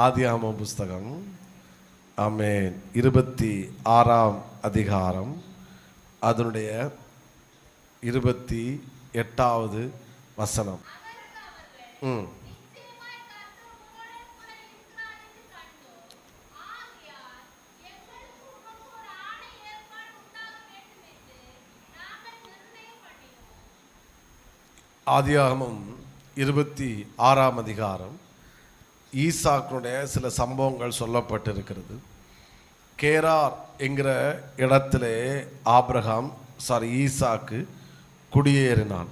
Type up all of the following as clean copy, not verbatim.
ஆதியாகமம் புஸ்தகம் ஆமென் 26ஆம் அதிகாரம் அதனுடைய 28வது வசனம். ஆதியாகமம் 26ஆம் அதிகாரம் ஈசாக்கினுடைய சில சம்பவங்கள் சொல்லப்பட்டிருக்கிறது. கேரார் என்கிற இடத்திலே ஈசாக்கு குடியேறினான்.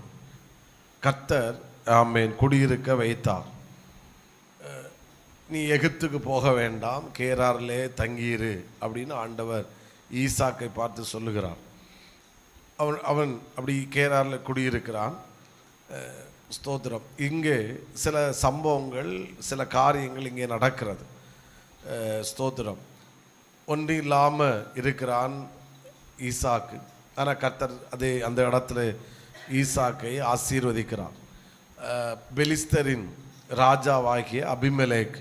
கர்த்தர் ஆமென் குடியிருக்க வைத்தார். நீ எகிப்துக்கு போக வேண்டாம், கேராரிலே தங்கியிரு அப்படின்னு ஆண்டவர் ஈசாக்கை பார்த்து சொல்லுகிறார். அவன் அப்படி கேராரில் குடியிருக்கிறான். ஸ்தோத்திரம். இங்கே சில சம்பவங்கள், சில காரியங்கள் இங்கே நடக்கிறது. ஸ்தோத்திரம். ஒன்றும் இல்லாமல் இருக்கிறான் ஈசாக்கு. ஆனால் கர்த்தர் அந்த இடத்துல ஈசாக்கை ஆசீர்வதிக்கிறார். பெலிஸ்தரின் ராஜாவாகிய அபிமெலேக்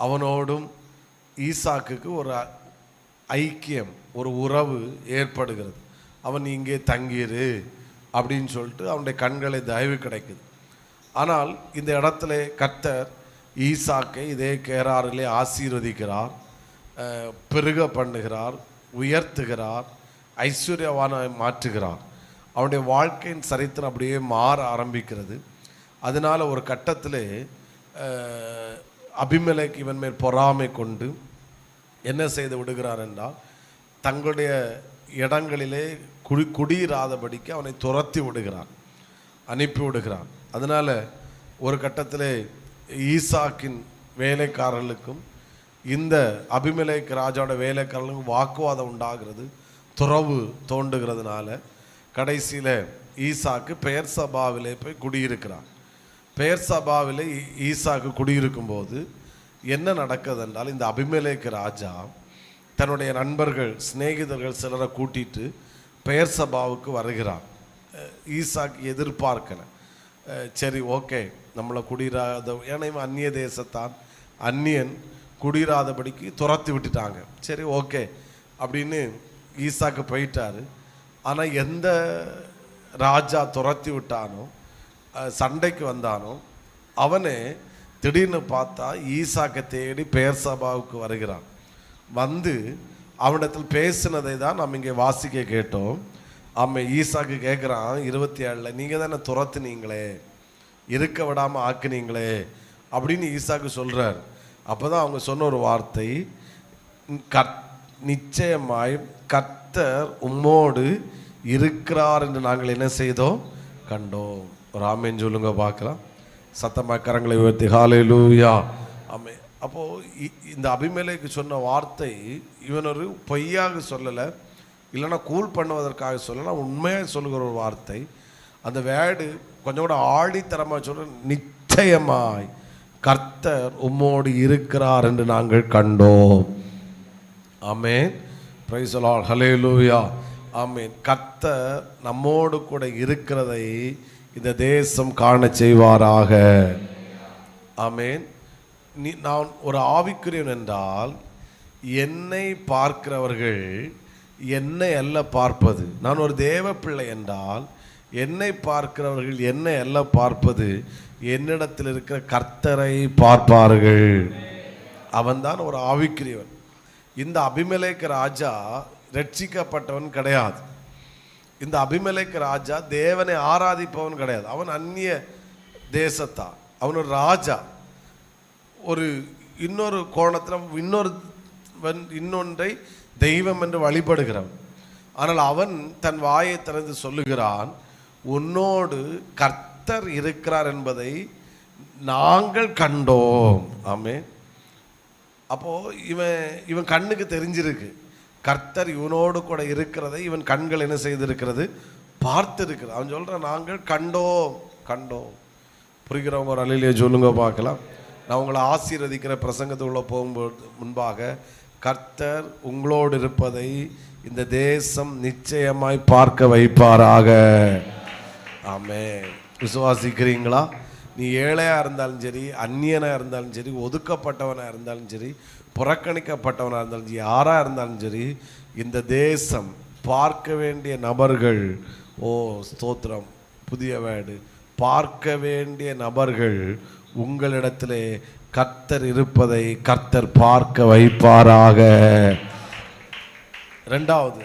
அவனோடும் ஈசாக்குக்கு ஒரு ஐக்கியம், ஒரு உறவு ஏற்படுகிறது. அவன் இங்கே தங்கியிரு அப்படின்னு சொல்லிட்டு அவனுடைய கண்களை தயவு கிடைக்குது. ஆனால் இந்த இடத்துல கர்த்தர் ஈசாக்கை இதே கேராரிலே ஆசீர்வதிக்கிறார், பெருக பண்ணுகிறார், உயர்த்துகிறார், ஐஸ்வர்யவானாய் மாற்றுகிறார். அவனுடைய வாழ்க்கையின் சரித்திரம் அப்படியே மாற ஆரம்பிக்கிறது. அதனால் ஒரு கட்டத்தில் அபிமெலேக் இவன் மேல் பொறாமை கொண்டு என்ன செய்து விடுகிறார் என்றால், தங்களுடைய இடங்களிலே குடியிராதபடிக்கு அவனை துரத்தி விடுகிறான், அனுப்பி விடுகிறான். அதனால் ஒரு கட்டத்தில் ஈசாக்கின் வேலைக்காரர்களுக்கும் இந்த அபிமெலேக் ராஜாவோட வேலைக்காரர்களுக்கும் வாக்குவாதம் உண்டாகிறது, துறவு தோண்டுகிறதுனால கடைசியில் ஈசாக்கு பெயர்சபாவிலே போய் குடியிருக்கிறான். பெயர்சபாவிலே ஈசாக்கு குடியிருக்கும்போது என்ன நடக்குது என்றால், இந்த அபிமெலேக் ராஜா தன்னுடைய நண்பர்கள், சிநேகிதர்கள் சிலரை கூட்டிட்டு பெயர்சபாவுக்கு வருகிறான். ஈசாக்கு எதிர்பார்க்கல. சரி, ஓகே, நம்மளை குடியிராத, ஏன்னா இவன் அந்நிய தேசத்தான், அந்நியன், குடியிராதபடிக்கு துரத்தி விட்டுட்டாங்க. சரி, ஓகே அப்படின்னு ஈசாக்கு போயிட்டாரு. ஆனால் எந்த ராஜா துரத்தி விட்டானோ, சண்டைக்கு வந்தானோ, அவனே திடீர்னு பார்த்தா ஈசாக்கை தேடி பெயர்சபாவுக்கு வருகிறான். வந்து அவனிடத்தில் பேசினதை தான் நம்ம இங்கே வாசிக்க கேட்டோம். ஈசாக்கு கேட்குறான் 27, நீங்கள் தானே துரத்துனீங்களே, இருக்க விடாமல் ஆக்குனீங்களே அப்படின்னு ஈசாக்கு சொல்கிறார். அப்போ தான் அவங்க சொன்ன ஒரு வார்த்தை, நிச்சயமாய் கர்த்தர் உம்மோடு இருக்கிறார் என்று நாங்கள் என்ன செய்தோம், கண்டோம். ஒரு ஆமேன்னு சொல்லுங்க பார்க்கலாம். சத்தமாக கரங்களை உயர்த்தி ஹல்லேலூயா. ஆமே. அப்போது இந்த அபிமெலேக்கு சொன்ன வார்த்தை இவன் ஒரு பொய்யாக சொல்லலை, இல்லைன்னா கூல் பண்ணுவதற்காக சொல்லலை, உண்மையாக சொல்லுகிற ஒரு வார்த்தை. அந்த வேர்டு கொஞ்சம் கூட ஆழித்தரமாக சொல்ற, நிச்சயமாய் கர்த்தர் உம்மோடு இருக்கிறார் என்று நாங்கள் கண்டோம். Amen. Praise the lord. Hallelujah. Amen. கர்த்தர் நம்மோடு கூட இருக்கிறதை இந்த தேசம் காண செய்வாராக. ஆமென். நான் ஒரு ஆவிக்குரியவன் என்றால் என்னை பார்க்கிறவர்கள் என்னை அல்ல பார்ப்பது. நான் ஒரு தேவ பிள்ளை என்றால் என்னை பார்க்கிறவர்கள் என்னை அல்ல பார்ப்பது, என்னிடத்தில் இருக்கிற கர்த்தரை பார்ப்பார்கள். அவன்தான் ஒரு ஆவிக்குரியவன். இந்த அபிமெலேக் ராஜா ரட்சிக்கப்பட்டவன் கிடையாது. இந்த அபிமெலேக் ராஜா தேவனை ஆராதிப்பவன் கிடையாது. அவன் அந்நிய தேசத்தான். அவன் ஒரு ராஜா. ஒரு இன்னொரு கோணத்தில் இன்னொன்றை தெய்வம் என்று வழிபடுகிறவன். ஆனால் அவன் தன் வாயை திறந்து சொல்லுகிறான், உன்னோடு கர்த்தர் இருக்கிறார் என்பதை நாங்கள் கண்டோம். ஆமென். அப்போது இவன் கண்ணுக்கு தெரிஞ்சிருக்கு, கர்த்தர் இவனோடு கூட இருக்கிறதை இவன் கண்கள் என்ன செய்திருக்கிறது, பார்த்துருக்கிறது. அவன் சொல்கிறான், நாங்கள் கண்டோம். புரிகிறவங்க ஒரு அலையிலே சொல்லுங்க பார்க்கலாம். நான் உங்களை ஆசீர்வதிக்கிற பிரசங்கத்துக்குள்ளே போகும்போது முன்பாக, கர்த்தர் உங்களோடு இருப்பதை இந்த தேசம் நிச்சயமாய் பார்க்க வைப்பாராக. ஆமென். விசுவாசிக்கிறீங்களா? நீ ஏழையாக இருந்தாலும் சரி, அந்நியனாக இருந்தாலும் சரி, ஒதுக்கப்பட்டவனாக இருந்தாலும் சரி, புறக்கணிக்கப்பட்டவனாக இருந்தாலும் சரி, யாராக இருந்தாலும் சரி, இந்த தேசம் பார்க்க வேண்டிய நபர்கள், ஓ ஸ்தோத்திரம், புதிய வேடு, பார்க்க வேண்டிய நபர்கள் உங்களிடத்திலே கர்த்தர் இருப்பதை கர்த்தர் பார்க்க வைப்பாராக. ரெண்டாவது,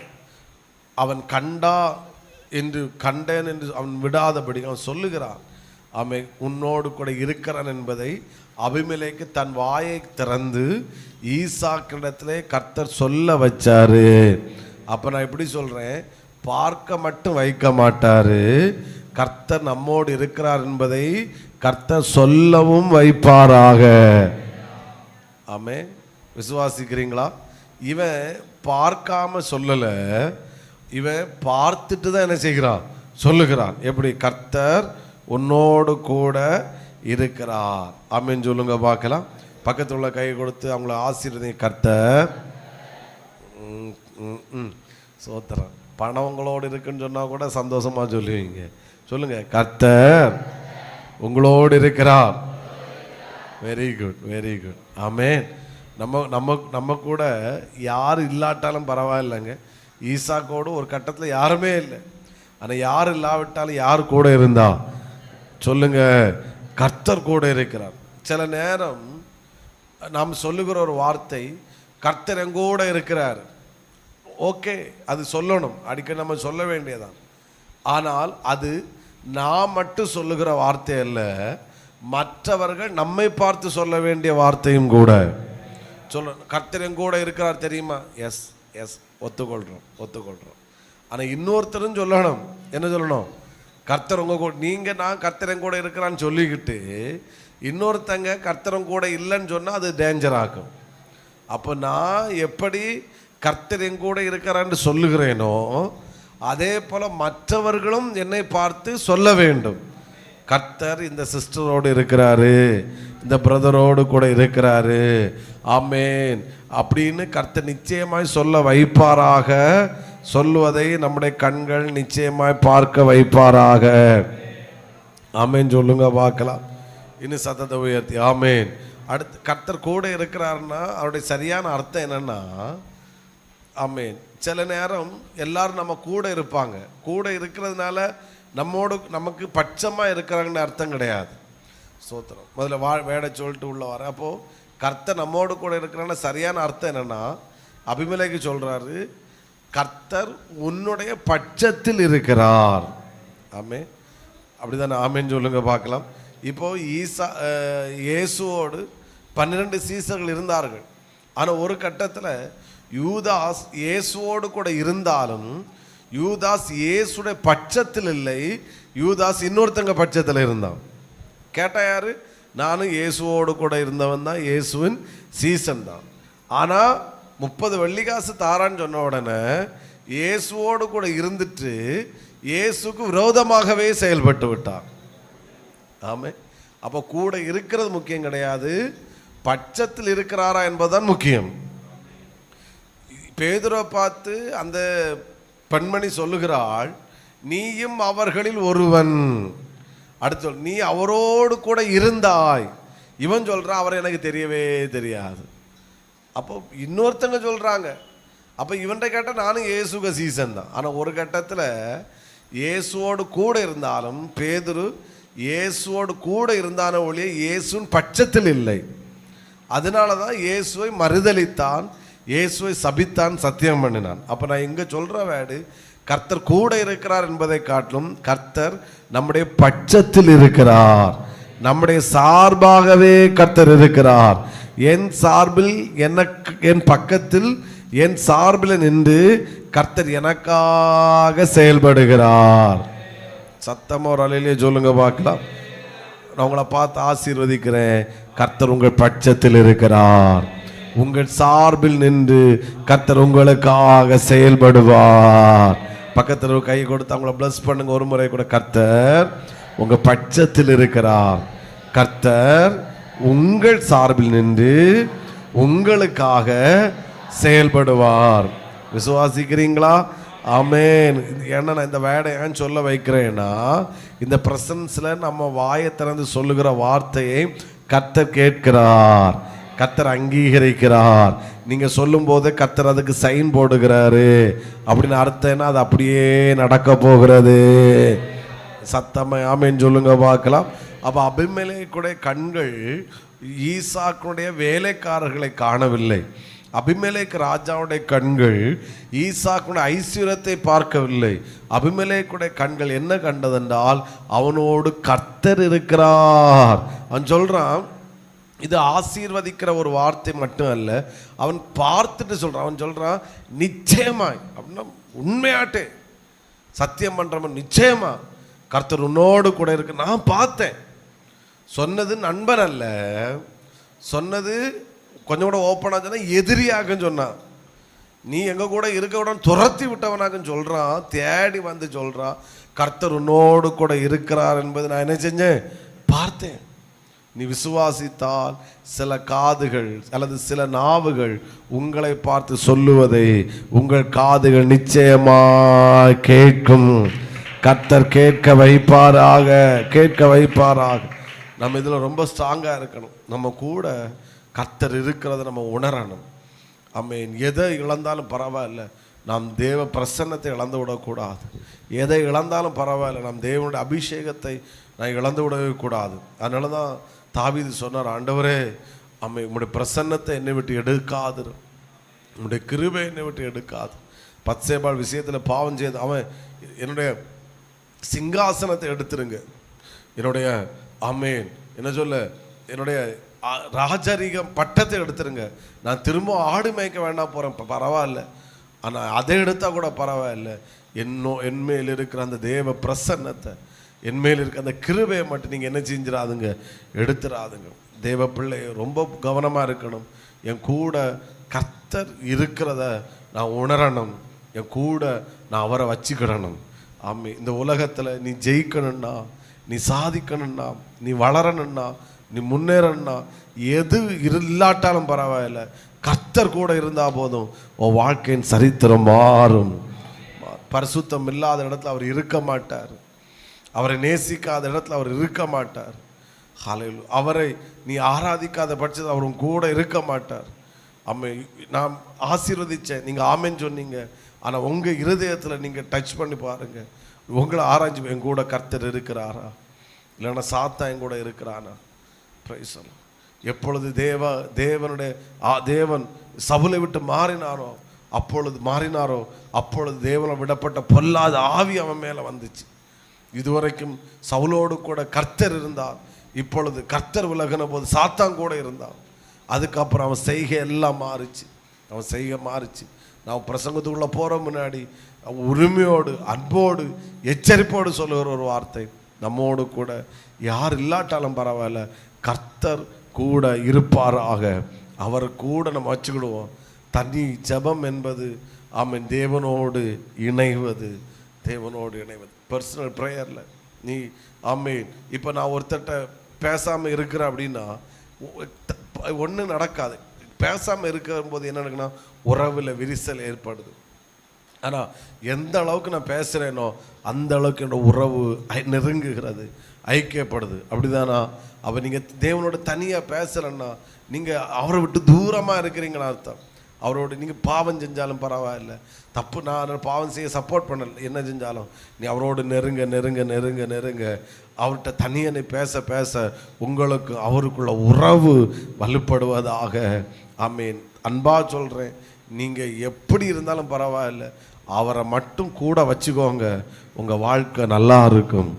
அவன் கண்டேன் என்று அவன் விடாதபடி அவன் சொல்லுகிறான், அவன் உன்னோடு கூட இருக்கிறான் என்பதை அபிமெலேக்கு தன் வாயை திறந்து ஈசாக்கிடத்திலே கர்த்தர் சொல்ல வச்சாரு. அப்ப நான் எப்படி சொல்றேன், பார்க்க மட்டும் வைக்க மாட்டாரு, கர்த்தர் நம்மோடு இருக்கிறார் என்பதை கர்த்தர் சொல்லவும் வைப்பாராக. ஆமே, விசுவாசிக்கிறீங்களா? இவன் பார்க்காம சொல்லல, இவன் பார்த்துட்டு தான் என்ன செய்கிறான், சொல்லுகிறான். எப்படி? கர்த்தர் உன்னோடு கூட இருக்கிறார். ஆமென் சொல்லுங்க பார்க்கலாம். பக்கத்தில் உள்ள கை கொடுத்து அவங்கள ஆசீர்வதிங்க. கர்த்தர் சோத்திரம். பணவங்களோடு இருக்குன்னு சொன்னா கூட சந்தோஷமா சொல்லுவீங்க. சொல்லுங்க, கர்த்தர் உங்களோடு இருக்கிறார். Very good, very good. Amen. நம்ம கூட யார் இல்லாட்டாலும் பரவாயில்லைங்க. ஈசாக்கோடு ஒரு கட்டத்தில் யாருமே இல்லை. ஆனால் யார் இல்லாவிட்டாலும் யார் கூட இருந்தா சொல்லுங்க, கர்த்தர் கூட இருக்கிறார். சில நேரம் நாம் சொல்லுகிற ஒரு வார்த்தை, கர்த்தர் எங்கூட இருக்கிறார். ஓகே, அது சொல்லணும், அடிக்கடி நம்ம சொல்ல வேண்டியதான். ஆனால் அது நான் மட்டும் சொல்லுகிற வார்த்தை அல்ல, மற்றவர்கள் நம்மை பார்த்து சொல்ல வேண்டிய வார்த்தையும் கூட சொல்லணும். கர்த்தர் எங்கூட இருக்கிறார் தெரியுமா? எஸ் எஸ், ஒத்துக்கொள்கிறோம். ஆனால் இன்னொருத்தரும் சொல்லணும். என்ன சொல்லணும்? கர்த்தர் உங்க கூட, நீங்கள் நான் கர்த்தர் கூட இருக்கிறான்னு சொல்லிக்கிட்டு இன்னொருத்தங்க கர்த்தரும் கூட இல்லைன்னு சொன்னால் அது டேஞ்சர் ஆகும். அப்போ நான் எப்படி கர்த்தர் கூட இருக்கிறான்னு சொல்லுகிறேனோ அதே போல் மற்றவர்களும் என்னை பார்த்து சொல்ல வேண்டும், கர்த்தர் இந்த சிஸ்டரோடு இருக்கிறாரு, இந்த பிரதரோடு கூட இருக்கிறாரு, ஆமேன் அப்படின்னு கர்த்தர் நிச்சயமாய் சொல்ல வைப்பாராக. சொல்லுவதை நம்முடைய கண்கள் நிச்சயமாய் பார்க்க வைப்பாராக. ஆமேன் சொல்லுங்க பார்க்கலாம். இன்னும் சத்தத்தை உயர்த்தி ஆமேன். அடுத்து, கர்த்தர் கூட இருக்கிறாருன்னா அவருடைய சரியான அர்த்தம் என்னன்னா, ஆமேன், சில நேரம் எல்லாரும் நம்ம கூட இருப்பாங்க. கூட இருக்கிறதுனால நமக்கு பட்சமாக இருக்கிறாங்கன்னு அர்த்தம் கிடையாது. சோத்திரம். முதல்ல வேட சொல்லிட்டு உள்ள வர. அப்போது கர்த்தர் நம்மோடு கூட இருக்கிறான்னு சரியான அர்த்தம் என்னன்னா, அபிமெலேக்கு சொல்கிறாரு, கர்த்தர் உன்னுடைய பட்சத்தில் இருக்கிறார். ஆமே, அப்படிதானே? ஆமேன்னு சொல்லுங்க பார்க்கலாம். இப்போ இயேசுவோடு 12 சீசர்கள் இருந்தார்கள். ஆனால் ஒரு கட்டத்தில் யூதாஸ் இயேசுவோடு கூட இருந்தாலும் யூதாஸ் இயேசுடைய பட்சத்தில் இல்லை, யூதாஸ் இன்னொருத்தங்க பட்சத்தில் இருந்தான். கேட்டா யாரு? நானும் இயேசுவோடு கூட இருந்தவன் தான், இயேசுவின் சீசன் தான். ஆனால் 30 வெள்ளிக்காசு தாரான்னு சொன்ன உடனே இயேசுவோடு கூட இருந்துட்டு இயேசுக்கு விரோதமாகவே செயல்பட்டு விட்டான். ஆமே. அப்போ கூட இருக்கிறது முக்கியம் கிடையாது, பட்சத்தில் இருக்கிறாரா என்பதுதான் முக்கியம். பேதுரை பார்த்து அந்த பெண்மணி சொல்லுகிறாள், நீயும் அவர்களில் ஒருவன். அடுத்து நீ அவரோடு கூட இருந்தாய். இவன் சொல்றான், அவரை எனக்கு தெரியவே தெரியாது. அப்போ இன்னொருத்தங்க சொல்றாங்க. அப்போ இவன்கிட்ட கேட்டால் நானும் இயேசுக சீசன் தான். ஆனால் ஒரு கட்டத்தில் இயேசுவோடு கூட இருந்தாலும் பேதுரு இயேசுவோடு கூட இருந்தான ஒழிய இயேசுவின் பட்சத்தில் இல்லை. அதனால தான் இயேசுவை மறுதலித்தான், இயேசுவை சபித்தான், சத்தியம் பண்ணினான். அப்போ நான் இங்கே சொல்கிற வேடு, கர்த்தர் கூட இருக்கிறார் என்பதை காட்டிலும் கர்த்தர் நம்முடைய பட்சத்தில் இருக்கிறார், நம்முடைய சார்பாகவே கர்த்தர் இருக்கிறார். என் சார்பில் என் பக்கத்தில் என் சார்பில் நின்று கர்த்தர் எனக்காக செயல்படுகிறார். சத்தமா ஒரு அலையிலே சொல்லுங்க பார்க்கலாம். நான் உங்களை பார்த்து ஆசீர்வதிக்கிறேன். கர்த்தர் உங்கள் பட்சத்தில் இருக்கிறார், உங்கள் சார்பில் நின்று கர்த்தர் உங்களுக்காக செயல்படுவார். பக்கத்தில் கை கொடுத்து அவங்கள பிளஸ் பண்ணுங்க ஒரு முறை கூட. கர்த்தர் உங்க பட்சத்தில் இருக்கிறார், கர்த்தர் உங்கள் சார்பில் நின்று உங்களுக்காக செயல்படுவார். விசுவாசிக்கிறீங்களா? ஆமென். ஏன்னா நான் இந்த வேடை ஏன் சொல்ல வைக்கிறேன்னா, இந்த பிரசன்ஸ்ல நம்ம வாயை திறந்து சொல்லுகிற வார்த்தையை கர்த்தர் கேட்கிறார், கர்த்தர் அங்கீகரிக்கிறார். நீங்க சொல்லும் போதே கர்த்தர் அதுக்கு சைன் போடுகிறாரு அப்படின்னு அர்த்தம்னா அது அப்படியே நடக்க போகிறது. சத்தமா ஆமென் சொல்லுங்க பார்க்கலாம். அப்ப அபிமெலேக்குடைய கண்கள் ஈசாக்குடைய வேலைக்காரர்களை காணவில்லை. அபிமெலேக்கு ராஜாவுடைய கண்கள் ஈசாக்குடைய ஐஸ்வர்யத்தை பார்க்கவில்லை. அபிமெலேக்குடைய கண்கள் என்ன கண்டதென்றால் அவனோடு கர்த்தர் இருக்கிறார். அவன் சொல்றான், இது ஆசீர்வதிக்கிற ஒரு வார்த்தை மட்டும் அல்ல, அவன் பார்த்துட்டு சொல்றான். அவன் சொல்றான் நிச்சயமாய் அப்படின்னா உண்மையாட்டே சத்தியம் பண்றவன் நிச்சயமா கர்த்தர் உன்னோடு கூட இருக்கு. நான் பார்த்தேன். சொன்னது நண்பன் அல்ல, சொன்னது கொஞ்சம் கூட ஓப்பனாக சொன்னா எதிரியாக சொன்னான். நீ எங்க கூட இருக்க விட துரத்தி விட்டவனாக சொல்றான். தேடி வந்து சொல்றான் கர்த்தர் உன்னோடு கூட இருக்கிறார் என்பது நான் என்ன செஞ்சேன், பார்த்தேன். நீ விசுவாசித்தால் சில காதுகள் அல்லது சில நாவுகள் உங்களை பார்த்து சொல்லுவதை உங்கள் காதுகள் நிச்சயமாக கேட்கும். கர்த்தர் கேட்க வைப்பாராக, கேட்க வைப்பாராக. நம்ம இதில் ரொம்ப ஸ்ட்ராங்காக இருக்கணும். நம்ம கூட கர்த்தர் இருக்கிறத நம்ம உணரணும். ஆமென். எதை இழந்தாலும் பரவாயில்ல, நாம் தேவ பிரசன்னத்தை இழந்து விடக்கூடாது. எதை இழந்தாலும் பரவாயில்ல, நாம் தேவனுடைய அபிஷேகத்தை நான் இழந்து விடவே கூடாது. அதனால தான் தாவீது சொன்னார், ஆண்டவரே ஆமென், உம்முடைய பிரசன்னத்தை என்னை விட்டு எடுக்காது, உம்முடைய கிருபை என்னை விட்டு எடுக்காது. பத்சேபாள் விஷயத்தில் பாவம் செய்து அவன் என்னுடைய சிங்காசனத்தை எடுத்துருங்க, என்னுடைய ஆமென் என்ன சொல்ல என்னுடைய ராஜரீகம் பட்டத்தை எடுத்துருங்க, நான் திரும்ப ஆடு மேய்க்க வேண்டாம் போகிறேன், பரவாயில்ல, ஆனால் அதை எடுத்தால் கூட பரவாயில்ல, என்மேல் இருக்கிற அந்த தேவ பிரசன்னத்தை, என்மேல் இருக்க அந்த கிருபையை மட்டும் நீங்கள் என்ன செஞ்சிடாதுங்க, எடுத்துடாதுங்க. தேவ பிள்ளை ரொம்ப கவனமாக இருக்கணும். என் கூட கர்த்தர் இருக்கிறத நான் உணரணும், என் கூட நான் அவரை வச்சுக்கிடணும். ஆமே. இந்த உலகத்தில் நீ ஜெயிக்கணும்னா, நீ சாதிக்கணும்னா, நீ வளரணும்னா, நீ முன்னேறணும்னா, எது இல்லாட்டாலும் பரவாயில்ல, கர்த்தர் கூட இருந்தால் போதும், உன் வாழ்க்கையின் சரித்திரம் மாறும். பரிசுத்தம் இல்லாத இடத்துல அவர் இருக்க மாட்டார், அவரை நேசிக்காத இடத்துல அவர் இருக்க மாட்டார். ஹல்லேலூயா. அவரை நீ ஆராதிக்காத பட்சத்தில் அவரும் கூட இருக்க மாட்டார். அம்மை நான் ஆசீர்வதிச்சேன், நீங்கள் ஆமென்னு சொன்னீங்க, ஆனால் உங்கள் இருதயத்தில் நீங்கள் டச் பண்ணி பாருங்கள், உங்களை ஆராய்ச்சி என் கூட கர்த்தர் இருக்கிறாரா, இல்லைன்னா சாத்தா என் கூட இருக்கிறானா? Price the Lord. எப்பொழுது தேவன் சவுலை விட்டு மாறினாரோ அப்பொழுது தேவனை விடப்பட்ட பொல்லாத ஆவி அவன் மேலே வந்துச்சு. இதுவரைக்கும் சவுலோடு கூட கர்த்தர் இருந்தார், இப்பொழுது கர்த்தர் விலகின போது சாத்தான் கூட இருந்தான். அதுக்கப்புறம் அவன் செய்கை எல்லாம் மாறிச்சு, அவன் செய்கை மாறிச்சு. நான் பிரசங்கத்துக்குள்ளே போகிற முன்னாடி உரிமையோடு அன்போடு எச்சரிப்போடு சொல்லுகிற ஒரு வார்த்தை, நம்மோடு கூட யார் இல்லாட்டாலும் பரவாயில்ல, கர்த்தர் கூட இருப்பாராக, அவரை கூட நம்ம வச்சுக்கிடுவோம். தனி ஜெபம் என்பது ஆமென் தேவனோடு இணைவது, பர்சனல் ப்ரேயரில் நீ ஆமென். இப்போ நான் ஒருத்தட்ட பேசாமல் இருக்கிறேன் அப்படின்னா ஒன்றும் நடக்காது. பேசாமல் இருக்கும்போது என்ன நடக்குன்னா உறவில் விரிசல் ஏற்படுது. ஆனால் எந்த அளவுக்கு நான் பேசுகிறேனோ அந்த அளவுக்கு என்னோட உறவு நெருங்குகிறது, ஐக்கியப்படுது. அப்படிதானா? அப்போ நீங்கள் தேவனோட தனியாக பேசுகிறேன்னா நீங்கள் அவரை விட்டு தூரமாக இருக்கிறீங்கன்னு அர்த்தம். அவரோட நீங்கள் பாவம் செஞ்சாலும் பரவாயில்ல, தப்பு, நான் பாவம் செய்ய சப்போர்ட் பண்ணல, என்ன செஞ்சாலும் நீ அவரோடு நெருங்க நெருங்க நெருங்க நெருங்க அவர்கிட்ட தனியாக நீ பேச பேச உங்களுக்கு அவருக்குள்ள உறவு வலுப்படுவதாக. ஆமீன். அன்பா சொல்கிறேன், நீங்கள் எப்படி இருந்தாலும் பரவாயில்ல, அவரை மட்டும் கூட வச்சுக்கோங்க, உங்கள் வாழ்க்கை நல்லா இருக்கும்.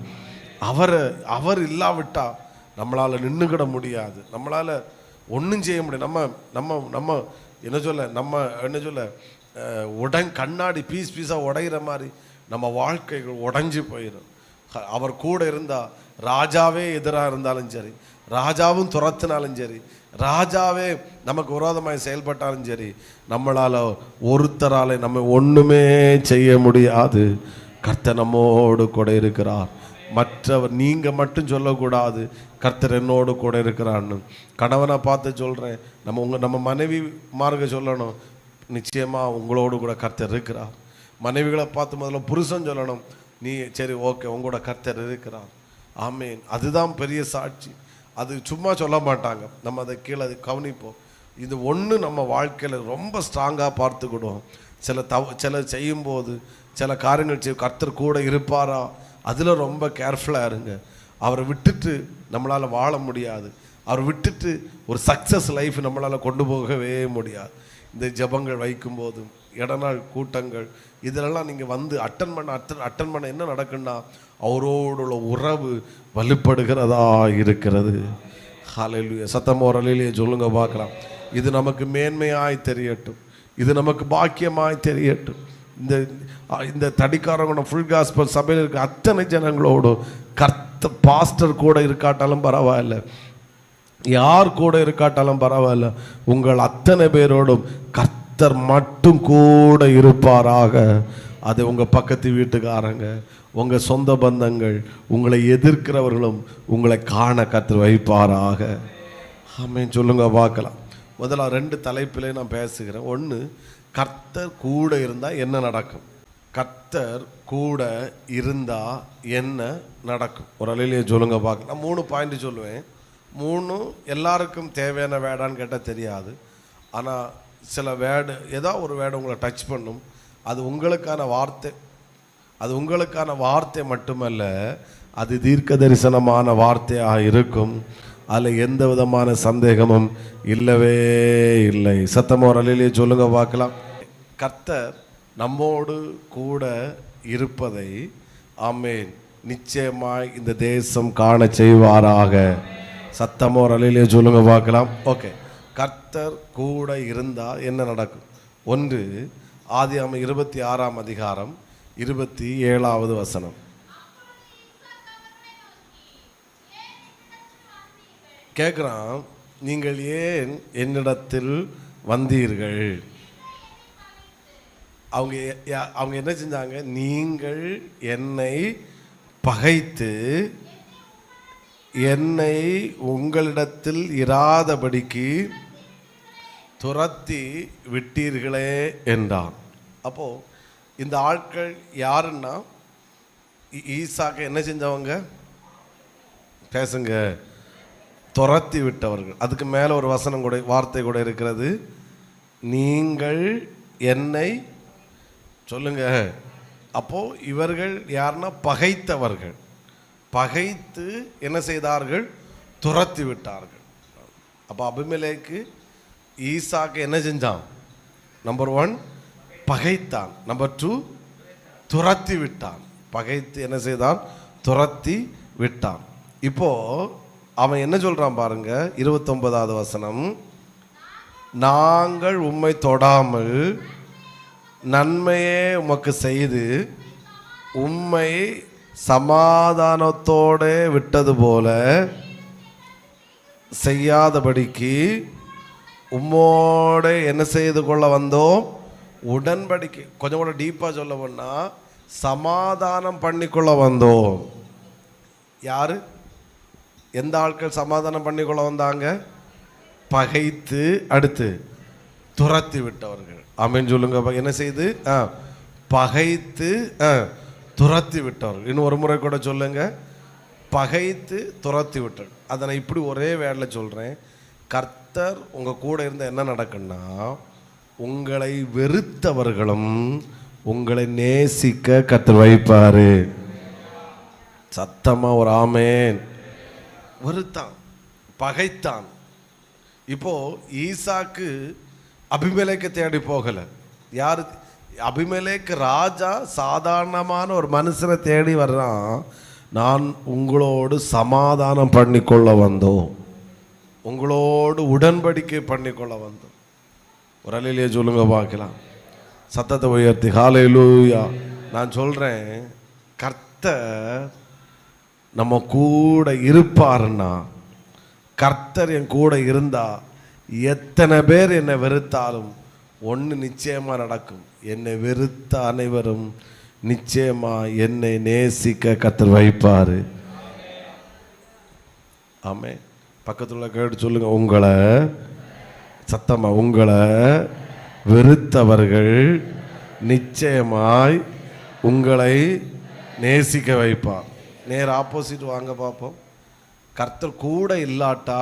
அவர் இல்லாவிட்டா நம்மளால் நின்றுக்கிட முடியாது, நம்மளால் ஒன்றும் செய்ய முடியாது. நம்ம என்ன சொல்ல கண்ணாடி பீஸாக உடைகிற மாதிரி நம்ம வாழ்க்கைகள் உடைஞ்சு போயிடும். அவர் கூட இருந்தால் ராஜாவே எதிராக இருந்தாலும் சரி, ராஜாவும் துரத்தினாலும் சரி, ராஜாவே நமக்கு விரோதமாக செயல்பட்டாலும் சரி, நம்மளால் ஒருத்தரால் நம்ம ஒன்றுமே செய்ய முடியாது. கர்த்தர் நம்மோடு கூட இருக்கிறார். மற்றவர் நீங்கள் மட்டும் சொல்லக்கூடாது கர்த்தர் என்னோடு கூட இருக்கிறான்னு. கணவனை பார்த்து சொல்கிறேன், நம்ம மனைவி மார்க்க சொல்லணும், நிச்சயமாக உங்களோடு கூட கர்த்தர் இருக்கிறார். மனைவிகளை பார்த்து முதல்ல புருஷன் சொல்லணும், நீ சரி ஓகே உங்களோட கர்த்தர் இருக்கிறார். ஆமேன். அதுதான் பெரிய சாட்சி. அது சும்மா சொல்ல மாட்டாங்க, நம்ம அதை கீழே கவனிப்போம். இது ஒன்று நம்ம வாழ்க்கையில் ரொம்ப ஸ்ட்ராங்காக பார்த்துக்கிடுவோம். சில செய்யும்போது சில காரியங்கள் செய்ய கர்த்தர் கூட இருப்பாரா, அதில் ரொம்ப கேர்ஃபுல்லாக இருங்க. அவரை விட்டுட்டு நம்மளால் வாழ முடியாது. அவரை விட்டுட்டு ஒரு சக்ஸஸ் லைஃப் நம்மளால் கொண்டு போகவே முடியாது. இந்த ஜெபங்கள் வைக்கும்போதும் இடநாள் கூட்டங்கள் இதிலெல்லாம் நீங்கள் வந்து அட்டன் பண்ண என்ன நடக்குன்னா அவரோடுள்ள உறவு வலுப்படுகிறதா இருக்கிறது. ஹல்லேலூயா. சத்தமா ஒரு அல்லேலூயா சொல்லுங்க பார்க்கலாம். இது நமக்கு மேன்மையாய் தெரியட்டும், இது நமக்கு பாக்கியமாய் தெரியட்டும். இந்த தடிக்காரங்க ஃபுல் காஸ்பல் சபையில் இருக்க அத்தனை ஜனங்களோடு பாஸ்டர் கூட இருக்காட்டாலும் பரவாயில்ல, யார் கூட இருக்காட்டாலும் பரவாயில்ல, உங்கள் அத்தனை பேரோடும் கர்த்தர் மட்டும் கூட இருப்பாராக. அது உங்கள் பக்கத்து வீட்டுக்காரங்க, உங்கள் சொந்த பந்தங்கள், உங்களை எதிர்க்கிறவர்களும் உங்களை காண கர்த்தர் வைப்பாராக. ஆமென் சொல்லுங்க பார்க்கலாம். முதல்ல 2 தலைப்பிலே நான் பேசுகிறேன். ஒன்று, கர்த்தர் கூட இருந்தால் என்ன நடக்கும். கர்த்தர் கூட இருந்தால் என்ன நடக்கும். ஒரு அலையிலேயே சொல்லுங்க பார்க்கலாம். நான் 3 பாயிண்ட் சொல்லுவேன். 3 எல்லாருக்கும் தேவையான வேர்டான்னு கேட்டால் தெரியாது. ஆனால் சில வேர்டு, ஏதாவது ஒரு வேர்டு உங்களை டச் பண்ணும். அது உங்களுக்கான வார்த்தை. அது உங்களுக்கான வார்த்தை மட்டுமல்ல, அது தீர்க்க தரிசனமான வார்த்தையாக இருக்கும். அதில் எந்த விதமான சந்தேகமும் இல்லவே இல்லை. சத்தமா ஒரு அல்லேலூயா சொல்லுங்க பார்க்கலாம். கர்த்தர் நம்மோடு கூட இருப்பதை ஆமென் நிச்சயமாய் இந்த தேசம் காண செய்வாராக. சத்தமா ஒரு அல்லேலூயா சொல்லுங்க பார்க்கலாம். ஓகே, கர்த்தர் கூட இருந்தால் என்ன நடக்கும். 1 ஆதியாகமம் 26ஆம் அதிகாரம் 27வது வசனம். கேட்குறான், நீங்கள் ஏன் என்னிடத்தில் வந்தீர்கள். அவங்க என்ன செஞ்சாங்க, நீங்கள் என்னை பகைத்து என்னை உங்களிடத்தில் இராதபடிக்கு துரத்தி விட்டீர்களே என்றான். அப்போது இந்த ஆட்கள் யாருன்னா, ஈசாக்கு என்ன செஞ்சவங்க, பேசுங்க, துரத்தி விட்டவர்கள். அதுக்கு மேலே ஒரு வசனம் கூட, வார்த்தை கூட இருக்கிறது, நீங்கள் என்னை சொல்லுங்க. அப்போது இவர்கள் யாருன்னா பகைத்தவர்கள். பகைத்து என்ன செய்தார்கள், துரத்தி விட்டார்கள். அப்போ அபிமெலேக்கு ஈசாக்கு என்ன செஞ்சான், நம்பர் 1 பகைத்தான், நம்பர் 2 துரத்தி விட்டான். பகைத்து என்ன செய்தான், துரத்தி விட்டான். இப்போ அவன் என்ன சொல்றான் பாருங்க, 29வது வசனம். நாங்கள் உம்மை தொடாமல் நன்மையே உமக்கு செய்து உம்மை சமாதானத்தோடு விட்டது போல செய்யாதபடிக்கு உம்மோடு என்ன செய்து கொள்ள வந்தோம், உடன்படிக்கை. கொஞ்சம் கூட டீப்பாக சொல்ல போனா சமாதானம் பண்ணிக்கொள்ள வந்தோம். யாரு, எந்த ஆட்கள் சமாதானம் பண்ணிக்கொள்ள வந்தாங்க, பகைத்து அடுத்து துரத்தி விட்டவர்கள். ஆமென் சொல்லுங்க. என்ன செய்து, பகைத்து துரத்தி விட்டவர்கள். இன்னும் ஒரு முறை கூட சொல்லுங்க, பகைத்து துரத்தி விட்டவர்கள். அதை நான் இப்படி ஒரே வேர்டில் சொல்கிறேன். கர்த்தர் உங்கள் கூட இருந்தால் என்ன நடக்குன்னா, உங்களை வெறுத்தவர்களும் உங்களை நேசிக்க கர்த்தர் வைப்பாரு. சத்தமா ஒரு ஆமென். வெறுத்தான், பகைத்தான். இப்போ ஈசாக்கு அபிமெலேக்கை தேடி போகல. யாரு, அபிமெலேக்கு ராஜா சாதாரணமான ஒரு மனுஷனை தேடி வர்றான். நான் உங்களோடு சமாதானம் பண்ணிக்கொள்ள வந்தோம், உங்களோடு உடன்படிக்கை பண்ணிக்கொள்ள வந்தோம். ஒரு அல்லேலூயா சொல்லுங்க பார்க்கலாம். சத்தத்தை உயர்த்தி ஹல்லேலூயா. நான் சொல்றேன், கர்த்தர் நம்ம கூட இருப்பாருன்னா, கர்த்தர் என் கூட இருந்தா எத்தனை பேர் என்னை வெறுத்தாலும் ஒன்று நிச்சயமாக நடக்கும், என்னை வெறுத்த அனைவரும் நிச்சயமா என்னை நேசிக்க கர்த்தர் வைப்பாரு. ஆமே. பக்கத்துல கேட்டு சொல்லுங்க, உங்களை சத்தமா, உங்களை வெறுத்தவர்கள் நிச்சயமாய் உங்களை நேசிக்க வைப்பார். நேர் ஆப்போசிட் வாங்க பார்ப்போம். கர்த்தர் கூட இல்லாட்டா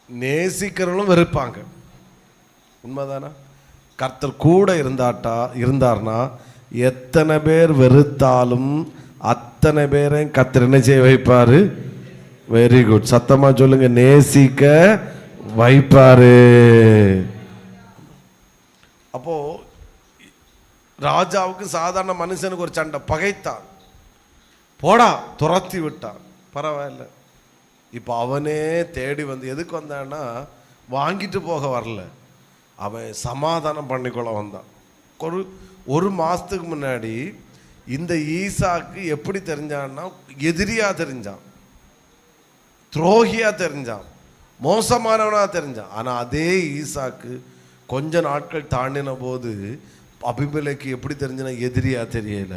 நேசிக்கிறவங்களும் வெறுப்பாங்க. உண்மைதானா? கர்த்தர் கூட இருந்தார்னா எத்தனை பேர் வெறுத்தாலும் அத்தனை பேரையும் கர்த்தர் என்ன செய்ய வைப்பாரு? Very good. சத்தமா சொல்லுங்க, நேசிக்க வைப்பாரு. அப்போ ராஜாவுக்கு சாதாரண மனுஷனுக்கு ஒரு சண்டை, பகைத்தான், போடா துரத்தி விட்டான், பரவாயில்ல. இப்போ அவனே தேடி வந்து எதுக்கு வந்தான்னா வாங்கிட்டு போக வரல, அவன் சமாதானம் பண்ணிக்கொள்ள வந்தான். ஒரு மாதத்துக்கு முன்னாடி இந்த ஈசாக்கு எப்படி தெரிஞ்சான்னா எதிரியா தெரிஞ்சான், துரோகியா தெரிஞ்சான், மோசமானவனா தெரிஞ்சான். ஆனால் அதே ஈசாக்கு கொஞ்ச நாட்கள் தாண்டின போது அபிமெலேக்கு எப்படி தெரிஞ்சுனா எதிரியா தெரியல.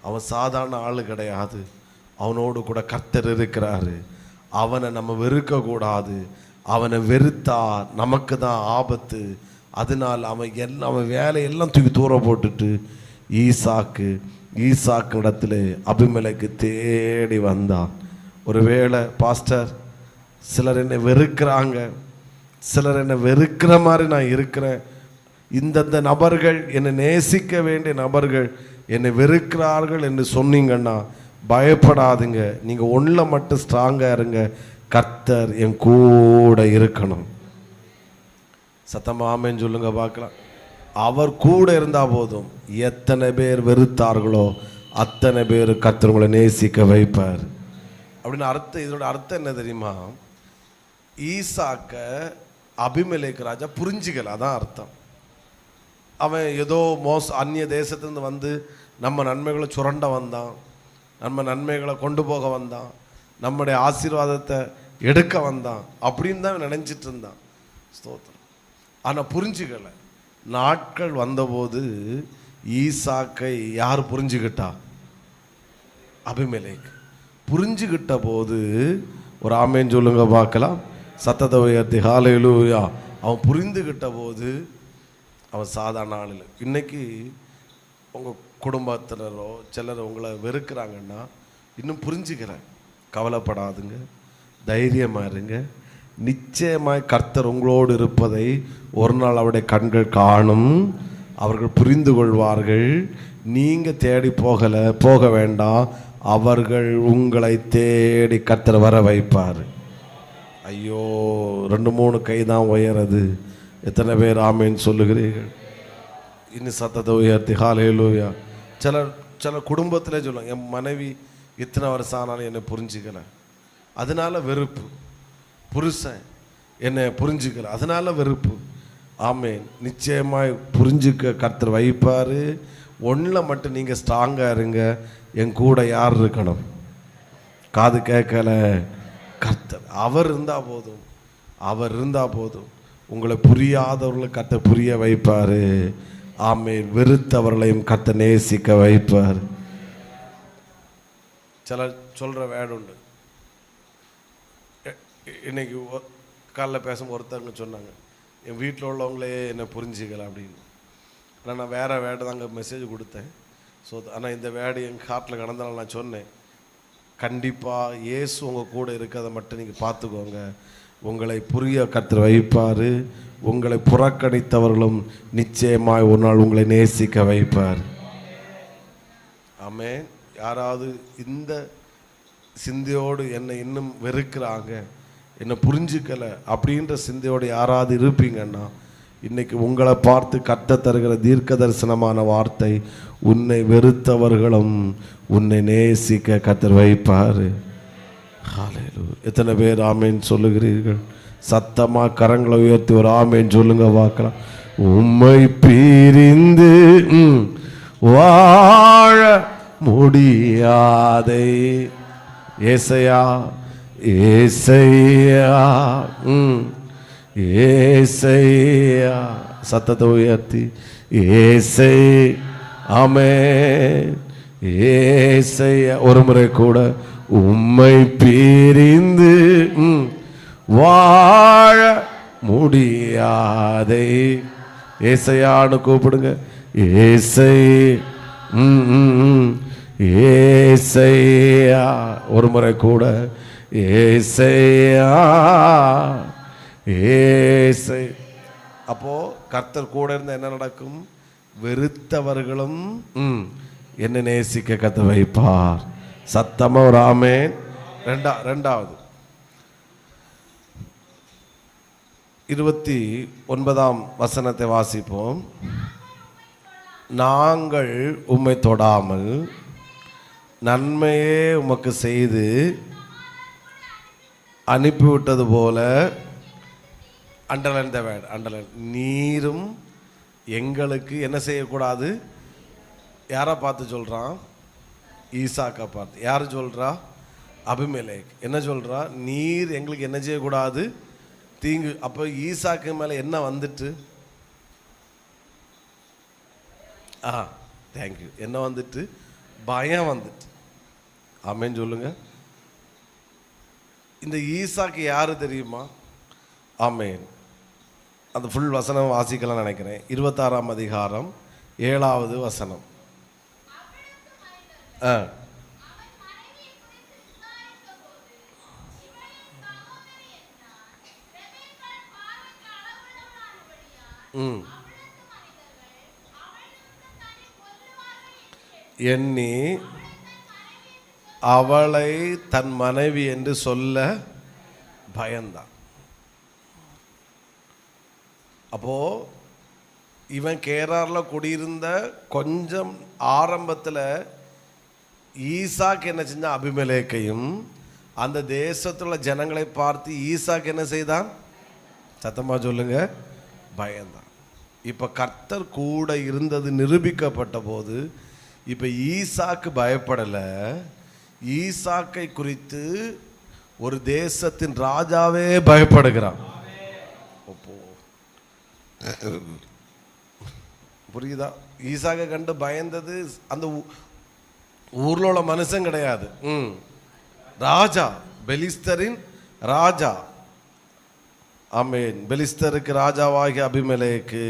அவன் சாதாரண ஆளு கிடையாது, அவனோடு கூட கர்த்தர் இருக்கிறாரு. அவனை நம்ம வெறுக்கக்கூடாது, அவனை வெறுத்தா நமக்கு தான் ஆபத்து. அதனால் அவன் வேலையெல்லாம் தூக்கி தூரம் போட்டுட்டு ஈசாக்கு இடத்துல அபிமெலேக்கு தேடி வந்தான். ஒருவேளை பாஸ்டர் சிலர் என்னை வெறுக்கிறாங்க, சிலர் என்னை வெறுக்கிற மாதிரி நான் இருக்கிறேன், இந்தந்த நபர்கள் என்னை நேசிக்க வேண்டிய நபர்கள் என்னை வெறுக்கிறார்கள் என்று சொன்னீங்கன்னா பயப்படாதுங்க. நீங்கள் ஒன்றில் மட்டும் ஸ்ட்ராங்காக இருங்க, கர்த்தர் என் கூட இருக்கணும். சத்தமா ஆமென் சொல்லுங்க பார்க்கலாம். அவர் கூட இருந்தால் போதும். எத்தனை பேர் வெறுத்தார்களோ அத்தனை பேர் கர்த்தர் உங்களை நேசிக்க வைப்பார் அப்படின்னு அர்த்தம். இதோட அர்த்தம் என்ன தெரியுமா? ஈசாக்க அபிமெலேக்கு ராஜா புரிஞ்சுக்கல, அதான் அர்த்தம். அவன் ஏதோ அந்நிய தேசத்துலேருந்து வந்து நம்ம நன்மைகளை சுரண்ட வந்தான், நம்ம நன்மைகளை கொண்டு போக வந்தான், நம்முடைய ஆசீர்வாதத்தை எடுக்க வந்தான் அப்படின்னு தான் நினைச்சிட்டு இருந்தான். ஸ்தோத்திரம். ஆனால் புரிஞ்சுக்கல. நாட்கள் வந்தபோது ஈசாக்கை யார் புரிஞ்சுக்கிட்டா? அபிமெலேக்கு. புரிஞ்சுக்கிட்ட போது ஒரு ஆமேன் சொல்லுங்க பார்க்கலாம். சத்தத்தை உயர்த்தி ஹல்லேலூயா. அவன் புரிந்துகிட்ட போது அவன் சாதாரண ஆள் இல்லை. இன்னைக்கு உங்கள் குடும்பத்தினரோ சிலர் உங்களை வெறுக்கிறாங்கன்னா இன்னும் புரிஞ்சுக்கிறேன், கவலைப்படாதுங்க, தைரியமாக இருங்க. நிச்சயமாய் கர்த்தர் உங்களோடு இருப்பதை ஒரு நாள் அவருடைய கண்கள் காணும், அவர்கள் புரிந்து கொள்வார்கள். நீங்கள் தேடி போக வேண்டாம், அவர்கள் உங்களை தேடி கர்த்தர் வர வைப்பார். ஐயோ 2-3 கை தான் உயரது. எத்தனை பேர் ஆமேன்னு சொல்லுகிறீர்கள்? இன்னும் சத்தத்தை உயர்த்தி ஹல்லேலூயா. சில குடும்பத்திலே சொல்லுவாங்க, என் மனைவி இத்தனை வருஷம் ஆனாலும் என்னை புரிஞ்சுக்கல, அதனால வெறுப்பு. புருஷன் என்னை புரிஞ்சுக்கல, அதனால வெறுப்பு. ஆமேன். நிச்சயமாய் புரிஞ்சுக்க கர்த்தர் வைப்பார். ஒன்றில் மட்டும் நீங்கள் ஸ்ட்ராங்காக இருங்க. என் கூட யார் இருக்கணும்? காது கேட்கல, கர்த்தர். அவர் இருந்தால் போதும், அவர் இருந்தால் போதும். உங்களை புரியாதவர்களை கர்த்தர் புரிய வைப்பார். ஆமேன். வெறுத்தவர்களையும் கர்த்தர் நேசிக்க வைப்பார். சிலர் சொல்கிற வேர்டு உண்டு. இன்னைக்கு காலைல பேசும் ஒருத்தவங்க சொன்னாங்க, என் வீட்டில் உள்ளவங்களே என்னை புரிஞ்சிக்கல அப்படின்னு. ஆனால் நான் வேறு வேர்டு தாங்க மெசேஜ் கொடுத்தேன். ஸோ ஆனால் இந்த வேர்டு என் ஹார்ட்டில் கடந்தாலும் நான் சொன்னேன், கண்டிப்பாக இயேசு உங்கள் கூட இருக்கிறத மட்டும் நீங்கள் பார்த்துக்கோங்க. உங்களை புரிய கர்த்தர் வைப்பார். உங்களை புறக்கணித்தவர்களும் நிச்சயமாய் ஒரு நாள் உங்களை நேசிக்க வைப்பார். ஆமென். யாராவது இந்த சிந்தையோடு என்னை இன்னும் வெறுக்கிறாங்க, என்னை புரிஞ்சுக்கலை அப்படின்ற சிந்தையோடு யாராவது இருப்பீங்கன்னா இன்னைக்கு உங்களை பார்த்து கர்த்தர் தருகிற தீர்க்க தரிசனமான வார்த்தை, உன்னை வெறுத்தவர்களும் உன்னை நேசிக்க கர்த்தர் வைப்பார். ஹல்லேலூயா. எத்தனை பேர் ஆமேன் சொல்லுகிறீர்கள்? சத்தமா கரங்களை உயர்த்தி ஒரு ஆமேன் சொல்லுங்க பார்க்கலாம். உம்மை பிரிந்து வாழ முடியாதே ஏசையா, ஏசையா, ஏசையா. சத்தத்தை உயர்த்தி ஏசை. ஆமென். ஏசையா. ஒரு முறை கூட உம்மை பிரிந்து வாழ முடியாதே. ஏசையான்னு கூப்பிடுங்க. ஏசை ஏசையா. ஒரு முறை கூட ஏசையா ஏசை. அப்போ கர்த்தர் கூட இருந்தா என்ன நடக்கும்? வெறுத்தவர்களும் என்ன நேசிக்க கத்த வைப்பார். சத்தமா ஒரு ஆமென். ரெண்டாவது 29ஆம் வசனத்தை வாசிப்போம். நாங்கள் உம்மை தொடாமல் நன்மையே உமக்கு செய்து அனுப்பிவிட்டது போல, அண்டர்லைன் த வேர்ட், அண்டர்லைன், நீரும் எங்களுக்கு என்ன செய்யக்கூடாது? யாரை பார்த்து சொல்கிறான்? ஈசாக்கை பார்த்து. யார் சொல்கிறா? அபிமெலேக். என்ன சொல்கிறா? நீர் எங்களுக்கு என்ன செய்யக்கூடாது? தீங்கு. அப்போ ஈசாக்கு மேலே என்ன வந்துட்டு? தேங்க்யூ. என்ன வந்துட்டு? பயம் வந்துட்டு. ஆமென் சொல்லுங்க. இந்த ஈசாக்கு யாரு தெரியுமா? ஆமென். அந்த ஃபுல் வசனம் வாசிக்கலாம் நினைக்கிறேன். 26ஆம் அதிகாரம் 7வது வசனம். எண்ணி அவளை தன் மனைவி என்று சொல்ல பயந்தான். அப்போ இவன் கேராரில் குடியிருந்த கொஞ்சம் ஆரம்பத்தில் ஈசாக்கு என்ன செஞ்சான்? அபிமெலேக்கையும் அந்த தேசத்தில் உள்ள ஜனங்களை பார்த்து ஈசாக்கு என்ன செய்தான்? சத்தமா சொல்லுங்க, பயந்தான். இப்போ கர்த்தர் கூட இருந்தது நிரூபிக்கப்பட்ட போது இப்போ ஈசாக்கு பயப்படலை. ஈசாக்கை குறித்து ஒரு தேசத்தின் ராஜாவே பயப்படுகிறான். புரியுதா? ஈசாக்கை கண்டு பயந்தது அந்த ஊர்ல உள்ள மனுஷன் கிடையாது, ராஜா, பெலிஸ்தரின் ராஜா. ஆமென். பெலிஸ்தருக்கு ராஜாவாகிய அபிமெலேக்கு.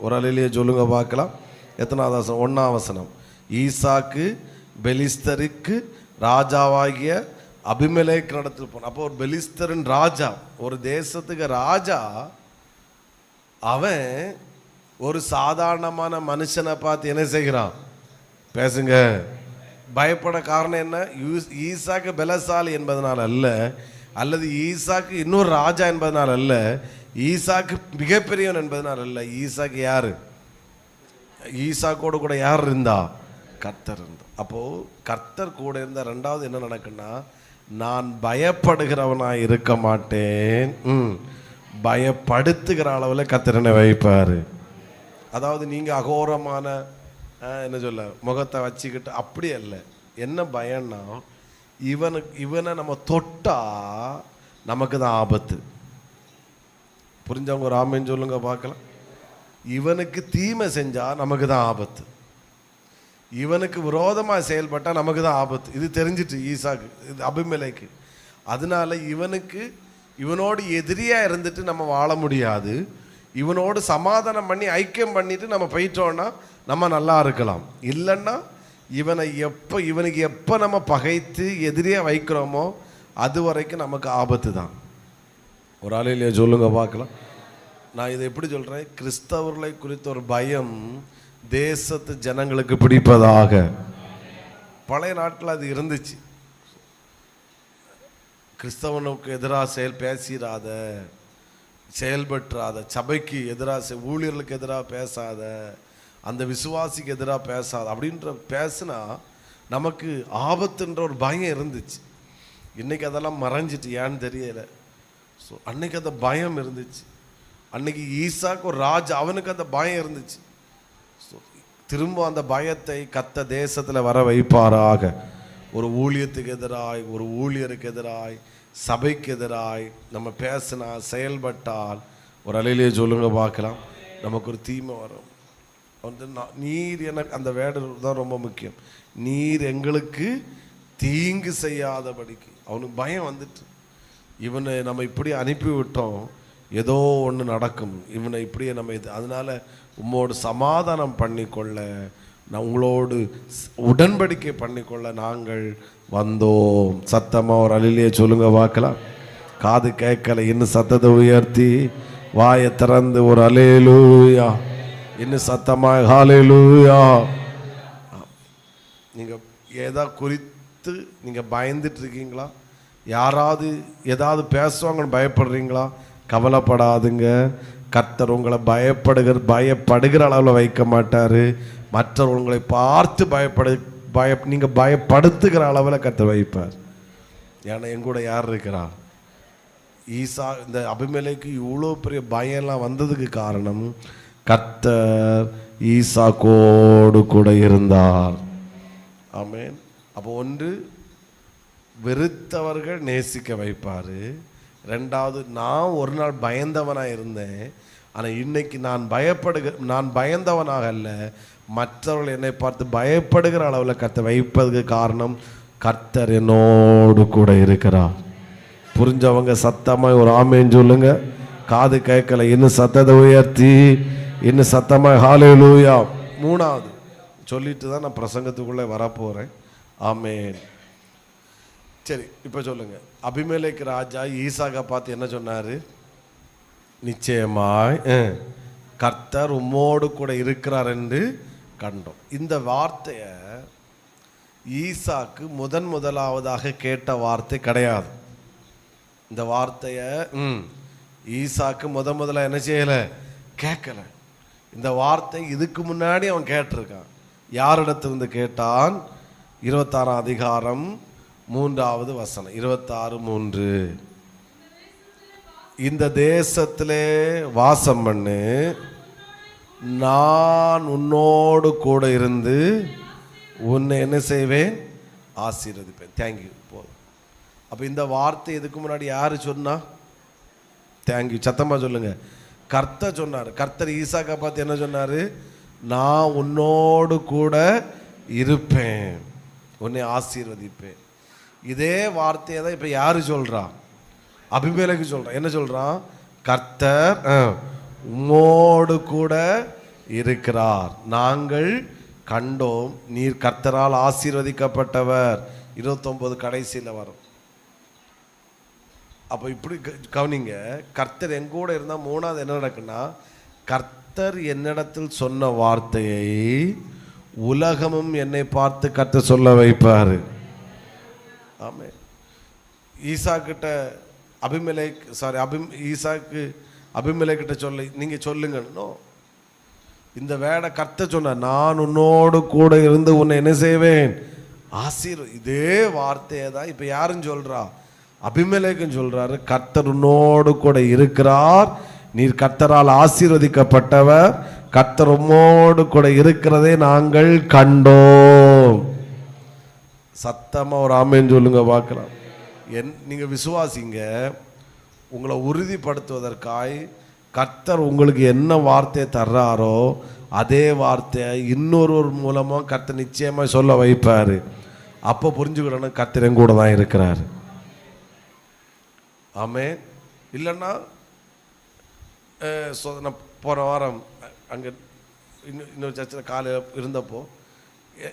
ஒரு அலையிலேயே சொல்லுங்க பார்க்கலாம். எத்தனாவது வசனம்? 1ஆம் வசனம். ஈசாக்கு பெலிஸ்தருக்கு ராஜாவாகிய அபிமெலேக்கு நடத்தி போன. அப்போ ஒரு பெலிஸ்தரின் ராஜா, ஒரு தேசத்துக்கு ராஜா, அவன் ஒரு சாதாரணமான மனுஷனை பார்த்து என்ன செய்கிறான்? பேசுங்க. பயப்பட காரணம் என்ன? ஈசாக்கு பலசாலி என்பதனால் அல்ல, அல்லது ஈசாக்கு இன்னொரு ராஜா என்பதனால் அல்ல, ஈசாக்கு மிகப்பெரியவன் என்பதனால் அல்ல. ஈசாக்கு யாரு? ஈசாக்கோடு கூட யார் இருந்தா? கர்த்தர் இருந்தா. அப்போ கர்த்தர் கூட இருந்த ரெண்டாவது என்ன நடக்குன்னா, நான் பயப்படுகிறவனாய் இருக்க மாட்டேன், பயப்படுத்துகிற அளவில் கர்த்தர் என்னை வைப்பாரு. அதாவது நீங்க அகோரமான என்ன சொல்ல முகத்தை வச்சுக்கிட்டு அப்படி அல்ல. என்ன பயம்னா, இவனை நம்ம தொட்டா நமக்கு தான் ஆபத்து. புரிஞ்சவங்க ஒரு ஆமென் சொல்லுங்க பார்க்கலாம். இவனுக்கு தீமை செஞ்சா நமக்கு தான் ஆபத்து, இவனுக்கு விரோதமாக செயல்பட்டால் நமக்கு தான் ஆபத்து. இது தெரிஞ்சிட்டு ஈசாக்கு, இது அபிமெலேக்கு. அதனால இவனோடு எதிரியாக இருந்துட்டு நம்ம வாழ முடியாது. இவனோடு சமாதானம் பண்ணி ஐக்கியம் பண்ணிட்டு நம்ம போயிட்டோன்னா நம்ம நல்லா இருக்கலாம். இல்லைன்னா இவனுக்கு எப்போ நம்ம பகைத்து எதிரியாக வைக்கிறோமோ அது வரைக்கும் நமக்கு ஆபத்து தான். ஒரு ஆளிலேயே சொல்லுங்க பார்க்கலாம். நான் இதை எப்படி சொல்கிறேன்? கிறிஸ்தவர்களை குறித்த ஒரு பயம் தேசத்து ஜனங்களுக்கு பிடிப்பதாக. பழைய நாட்டில் அது இருந்துச்சு. கிறிஸ்தவனுக்கு எதிராக பேசிடாத, செயல்பற்றாத, சபைக்கு எதிராக, ஊழியர்களுக்கு எதிராக பேசாத, அந்த விசுவாசிக்கு எதிராக பேசாத அப்படின்ற பேசுனா நமக்கு ஆபத்துன்ற ஒரு பயம் இருந்துச்சு. இன்னைக்கு அதெல்லாம் மறைஞ்சிட்டு, ஏன்னு தெரியல. ஸோ அன்னைக்கு அந்த பயம் இருந்துச்சு. அன்னைக்கு ஈசாக்கு ஒரு ராஜா, அவனுக்கு அந்த பயம் இருந்துச்சு. ஸோ திரும்ப அந்த பயத்தை கத்த தேசத்தில் வர வைப்பாராக. ஒரு ஊழியத்துக்கு எதிராய், ஒரு ஊழியருக்கு எதிராய், சபைக்கு எதிராய் நம்ம பேசினா, செயல்பட்டால், ஒரு அலையிலேயே சொல்லுங்க பார்க்கலாம், நமக்கு ஒரு தீமை வரும். வந்து நீர் எனக்கு, அந்த வேர்டு தான் ரொம்ப முக்கியம். நீர் எங்களுக்கு தீங்கு செய்யாதபடிக்கு. அவனுக்கு பயம் வந்துட்டு, இவனை நம்ம இப்படி அனுப்பி விட்டோம், ஏதோ ஒன்று நடக்கும், இவனை இப்படியே நம்ம இது, அதனால உம்மோடு சமாதானம் பண்ணிக்கொள்ள, நான் உங்களோடு உடன்படிக்கை பண்ணிக்கொள்ள நாங்கள் வந்தோம். சத்தமாக ஒரு அலிலே சொல்லுங்க பார்க்கலாம். காது கேட்கல, இன்னும் சத்தத்தை உயர்த்தி வாயை திறந்து ஒரு அல்லேலூயா, இன்னும் சத்தமாக ஹல்லேலூயா. நீங்கள் ஏதா குறித்து நீங்கள் பயந்துட்டு இருக்கீங்களா? யாராவது ஏதாவது பேசுவாங்கன்னு பயப்படுறீங்களா? கவலைப்படாதுங்க. கர்த்தர் உங்களை பயப்படுகிற அளவில் வைக்க மாட்டார். மற்றவர் உங்களை பார்த்து நீங்கள் பயப்படுத்துகிற அளவில் கர்த்தர் வைப்பார். ஏன்னா எங்கூட யார் இருக்கிறா? ஈசா இந்த அபிமெலேக்கு இவ்வளோ பெரிய பயம்லாம் வந்ததுக்கு காரணம் கர்த்தர் ஈசாக்கோடு கூட இருந்தார். ஆமென். அப்போ ஒன்று, வெறுத்தவர்கள் நேசிக்க வைப்பார். ரெண்டாவது, நான் ஒரு நாள் பயந்தவனாக இருந்தேன், ஆனால் இன்னைக்கு நான் பயந்தவனாக அல்ல, மற்றவர்கள் என்னை பார்த்து பயப்படுகிற அளவில் கர்த்தர் வைப்பதுக்கு காரணம் கர்த்தர் என்னோடு கூட இருக்கிறார். புரிஞ்சவங்க சத்தமாக ஒரு ஆமேன்னு சொல்லுங்க. காது கேட்கல, இன்னும் சத்தத்தை உயர்த்தி இன்னும் சத்தமாக ஹல்லேலூயா. மூணாவது சொல்லிட்டு தான் நான் பிரசங்கத்துக்குள்ளே வரப்போகிறேன். ஆமேன். சரி, இப்போ சொல்லுங்க. அபிமெலேக்கு ராஜா ஈசாக்கை பார்த்து என்ன சொன்னார்? நிச்சயமாய் கர்த்தர் உம்மோடு கூட இருக்கிறார் என்று கண்டோம். இந்த வார்த்தையை ஈசாக்கு முதலாவதாக கேட்ட வார்த்தை கிடையாது. இந்த வார்த்தையை ஈசாக்கு முதல்ல என்ன செய்யலை? கேட்கல. இந்த வார்த்தை இதுக்கு முன்னாடி அவன் கேட்டிருக்கான். யாரிடத்திலிருந்து கேட்டான்? 26 அதிகாரம் 3வது வசனம், 26:3. இந்த தேசத்திலே வாசம் பண்ணு, நான் உன்னோடு கூட இருந்து உன்னை என்ன செய்வேன்? ஆசீர்வதிப்பேன். தேங்க்யூ. போதும். அப்போ இந்த வார்த்தை இதுக்கு முன்னாடி யார் சொன்னா? தேங்க்யூ. சத்தமாக சொல்லுங்க. கர்த்தர் சொன்னார். கர்த்தர் ஈசாக்கை பார்த்து என்ன சொன்னார்? நான் உன்னோடு கூட இருப்பேன், உன்னை ஆசீர்வதிப்பேன். இதே வார்த்தையை தான் இப்போ யாரு சொல்றா? அபிமெலேக்கு சொல்றான். என்ன சொல்றான்? கர்த்தர் உம்மோடு கூட இருக்கிறார், நாங்கள் கண்டோம், நீர் கர்த்தரால் ஆசீர்வதிக்கப்பட்டவர். 29 கடைசியில் வரும். அப்போ இப்படி கவனிங்க. கர்த்தர் எங்கூட இருந்தால் மூணாவது என்ன நடக்குன்னா, கர்த்தர் என்னிடத்தில் சொன்ன வார்த்தையை உலகமும் என்னை பார்த்து கர்த்தர் சொல்ல வைப்பார். ஆமே. ஈசாக்கிட்ட ஈசாக்கு அபிமெலேக்கிட்ட சொல்ல, நீங்கள் சொல்லுங்கன்னு இந்த வேடை கர்த்தர் சொன்னார். நான் உன்னோடு கூட இருந்து உன்னை என்ன செய்வேன்? இதே வார்த்தையை தான் இப்போ யாருன்னு சொல்றா? அபிமெலேக்குன்னு சொல்றாரு. கர்த்தர் உன்னோடு கூட இருக்கிறார், நீர் கர்த்தரால் ஆசீர்வதிக்கப்பட்டவர், கர்த்தர் உம்மோடு கூட இருக்கிறதே நாங்கள் கண்டோம். சத்தமா ஒரு ஆமேன்னு சொல்லுங்க பார்க்கலாம். நீங்க விசுவாசிங்க. உங்களை உறுதிப்படுத்துவதற்காய் கர்த்தர் உங்களுக்கு என்ன வார்த்தையை தர்றாரோ அதே வார்த்தையை இன்னொருவர் மூலமா கர்த்தர் நிச்சயமா சொல்ல வைப்பாரு. அப்போ புரிஞ்சுக்கிடணும், கர்த்தர் என் கூட தான் இருக்கிறாரு. ஆமென். இல்லைன்னா நான் போன வாரம் அங்கே இன்னொரு சர்ச்சில் காலையில் இருந்தப்போ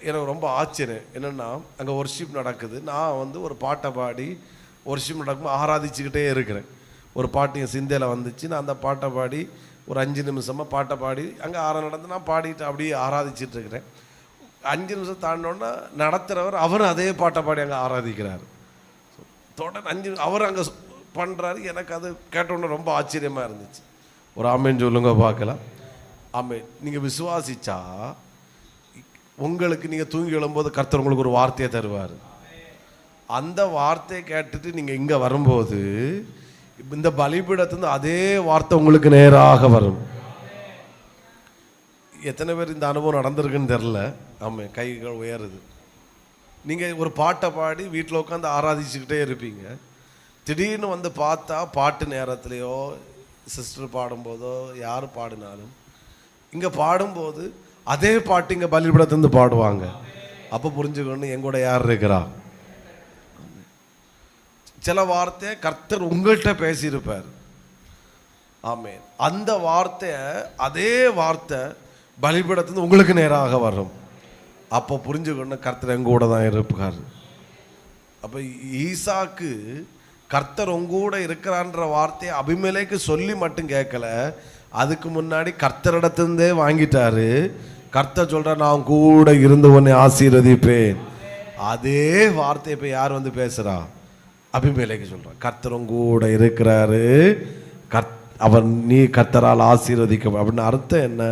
எனக்கு ரொம்ப ஆச்சரியம். என்னென்னா, அங்கே ஒர்ஷிப் நடக்குது. நான் ஒரு பாட்டை பாடி ஒர்ஷிப் நடக்கும்போது ஆராதிச்சுக்கிட்டே இருக்கிறேன். ஒரு பாட்டு என் சிந்தையில் வந்துச்சு. நான் அந்த பாட்டை பாடி ஒரு 5 நிமிஷமாக பாட்டை பாடி அங்கே நடந்து நான் பாடிட்டு அப்படியே ஆராதிச்சுட்டு இருக்கிறேன். 5 நிமிஷம் தாண்டினோன்னா நடத்துகிறவர் அவரும் அதே பாட்டை பாடி அங்கே ஆராதிக்கிறார். தொடர்ந்து 5 அவர் அங்கே பண்ணுறாரு. எனக்கு அது கேட்டோன்னே ரொம்ப ஆச்சரியமாக இருந்துச்சு. ஒரு ஆமேன்னு சொல்லுங்க பார்க்கலாம். ஆமேன். நீங்கள் விசுவாசிச்சா உங்களுக்கு நீங்கள் தூங்கி எழும்போது கர்த்தர் உங்களுக்கு ஒரு வார்த்தையை தருவார். அந்த வார்த்தையை கேட்டுட்டு நீங்கள் இங்கே வரும்போது இந்த பலிபீடத்துலேருந்து அதே வார்த்தை உங்களுக்கு நேராக வரும். எத்தனை பேர் இந்த அனுபவம் நடந்திருக்குன்னு தெரில. ஆமாம், கைகள் உயருது. நீங்கள் ஒரு பாட்டை பாடி வீட்டில் உட்காந்து ஆராதிச்சுக்கிட்டே இருப்பீங்க. திடீர்னு பார்த்தா பாட்டு நேரத்துலையோ சிஸ்டர் பாடும்போதோ யார் பாடினாலும் இங்கே பாடும்போது அதே பாட்டு இங்கே பலிபீடத்துலேருந்து பாடுவாங்க. அப்போ புரிஞ்சுக்கணும் எங்கூட யார் இருக்கிறா. சில வார்த்தையை கர்த்தர் உங்கள்கிட்ட பேசியிருப்பார். ஆமென். அந்த வார்த்தை, அதே வார்த்தை பலிபீடத்துல உங்களுக்கு நேராக வரும். அப்போ புரிஞ்சுக்கணும், கர்த்தர் எங்க கூட தான் இருப்பார். அப்போ ஈசாக்கு கர்த்தர் உங்க கூட இருக்கிறான்ற வார்த்தையை அபிமெலேக்கு சொல்லி மட்டும் கேட்கல, அதுக்கு முன்னாடி கர்த்தரிடத்திலிருந்தே வாங்கிட்டாரு. கர்த்தர் சொல்ற, நான் கூட இருந்து உன்னை ஆசீர்வதிப்பேன். அதே வார்த்தை இப்ப யார் வந்து பேசுறா? அபிமெலேக்கு சொல்றான், கர்த்தரும் கூட இருக்கிறாரு, அவர் நீ கர்த்தரால் ஆசீர்வதிக்க. அப்படின்னு அர்த்தம் என்ன?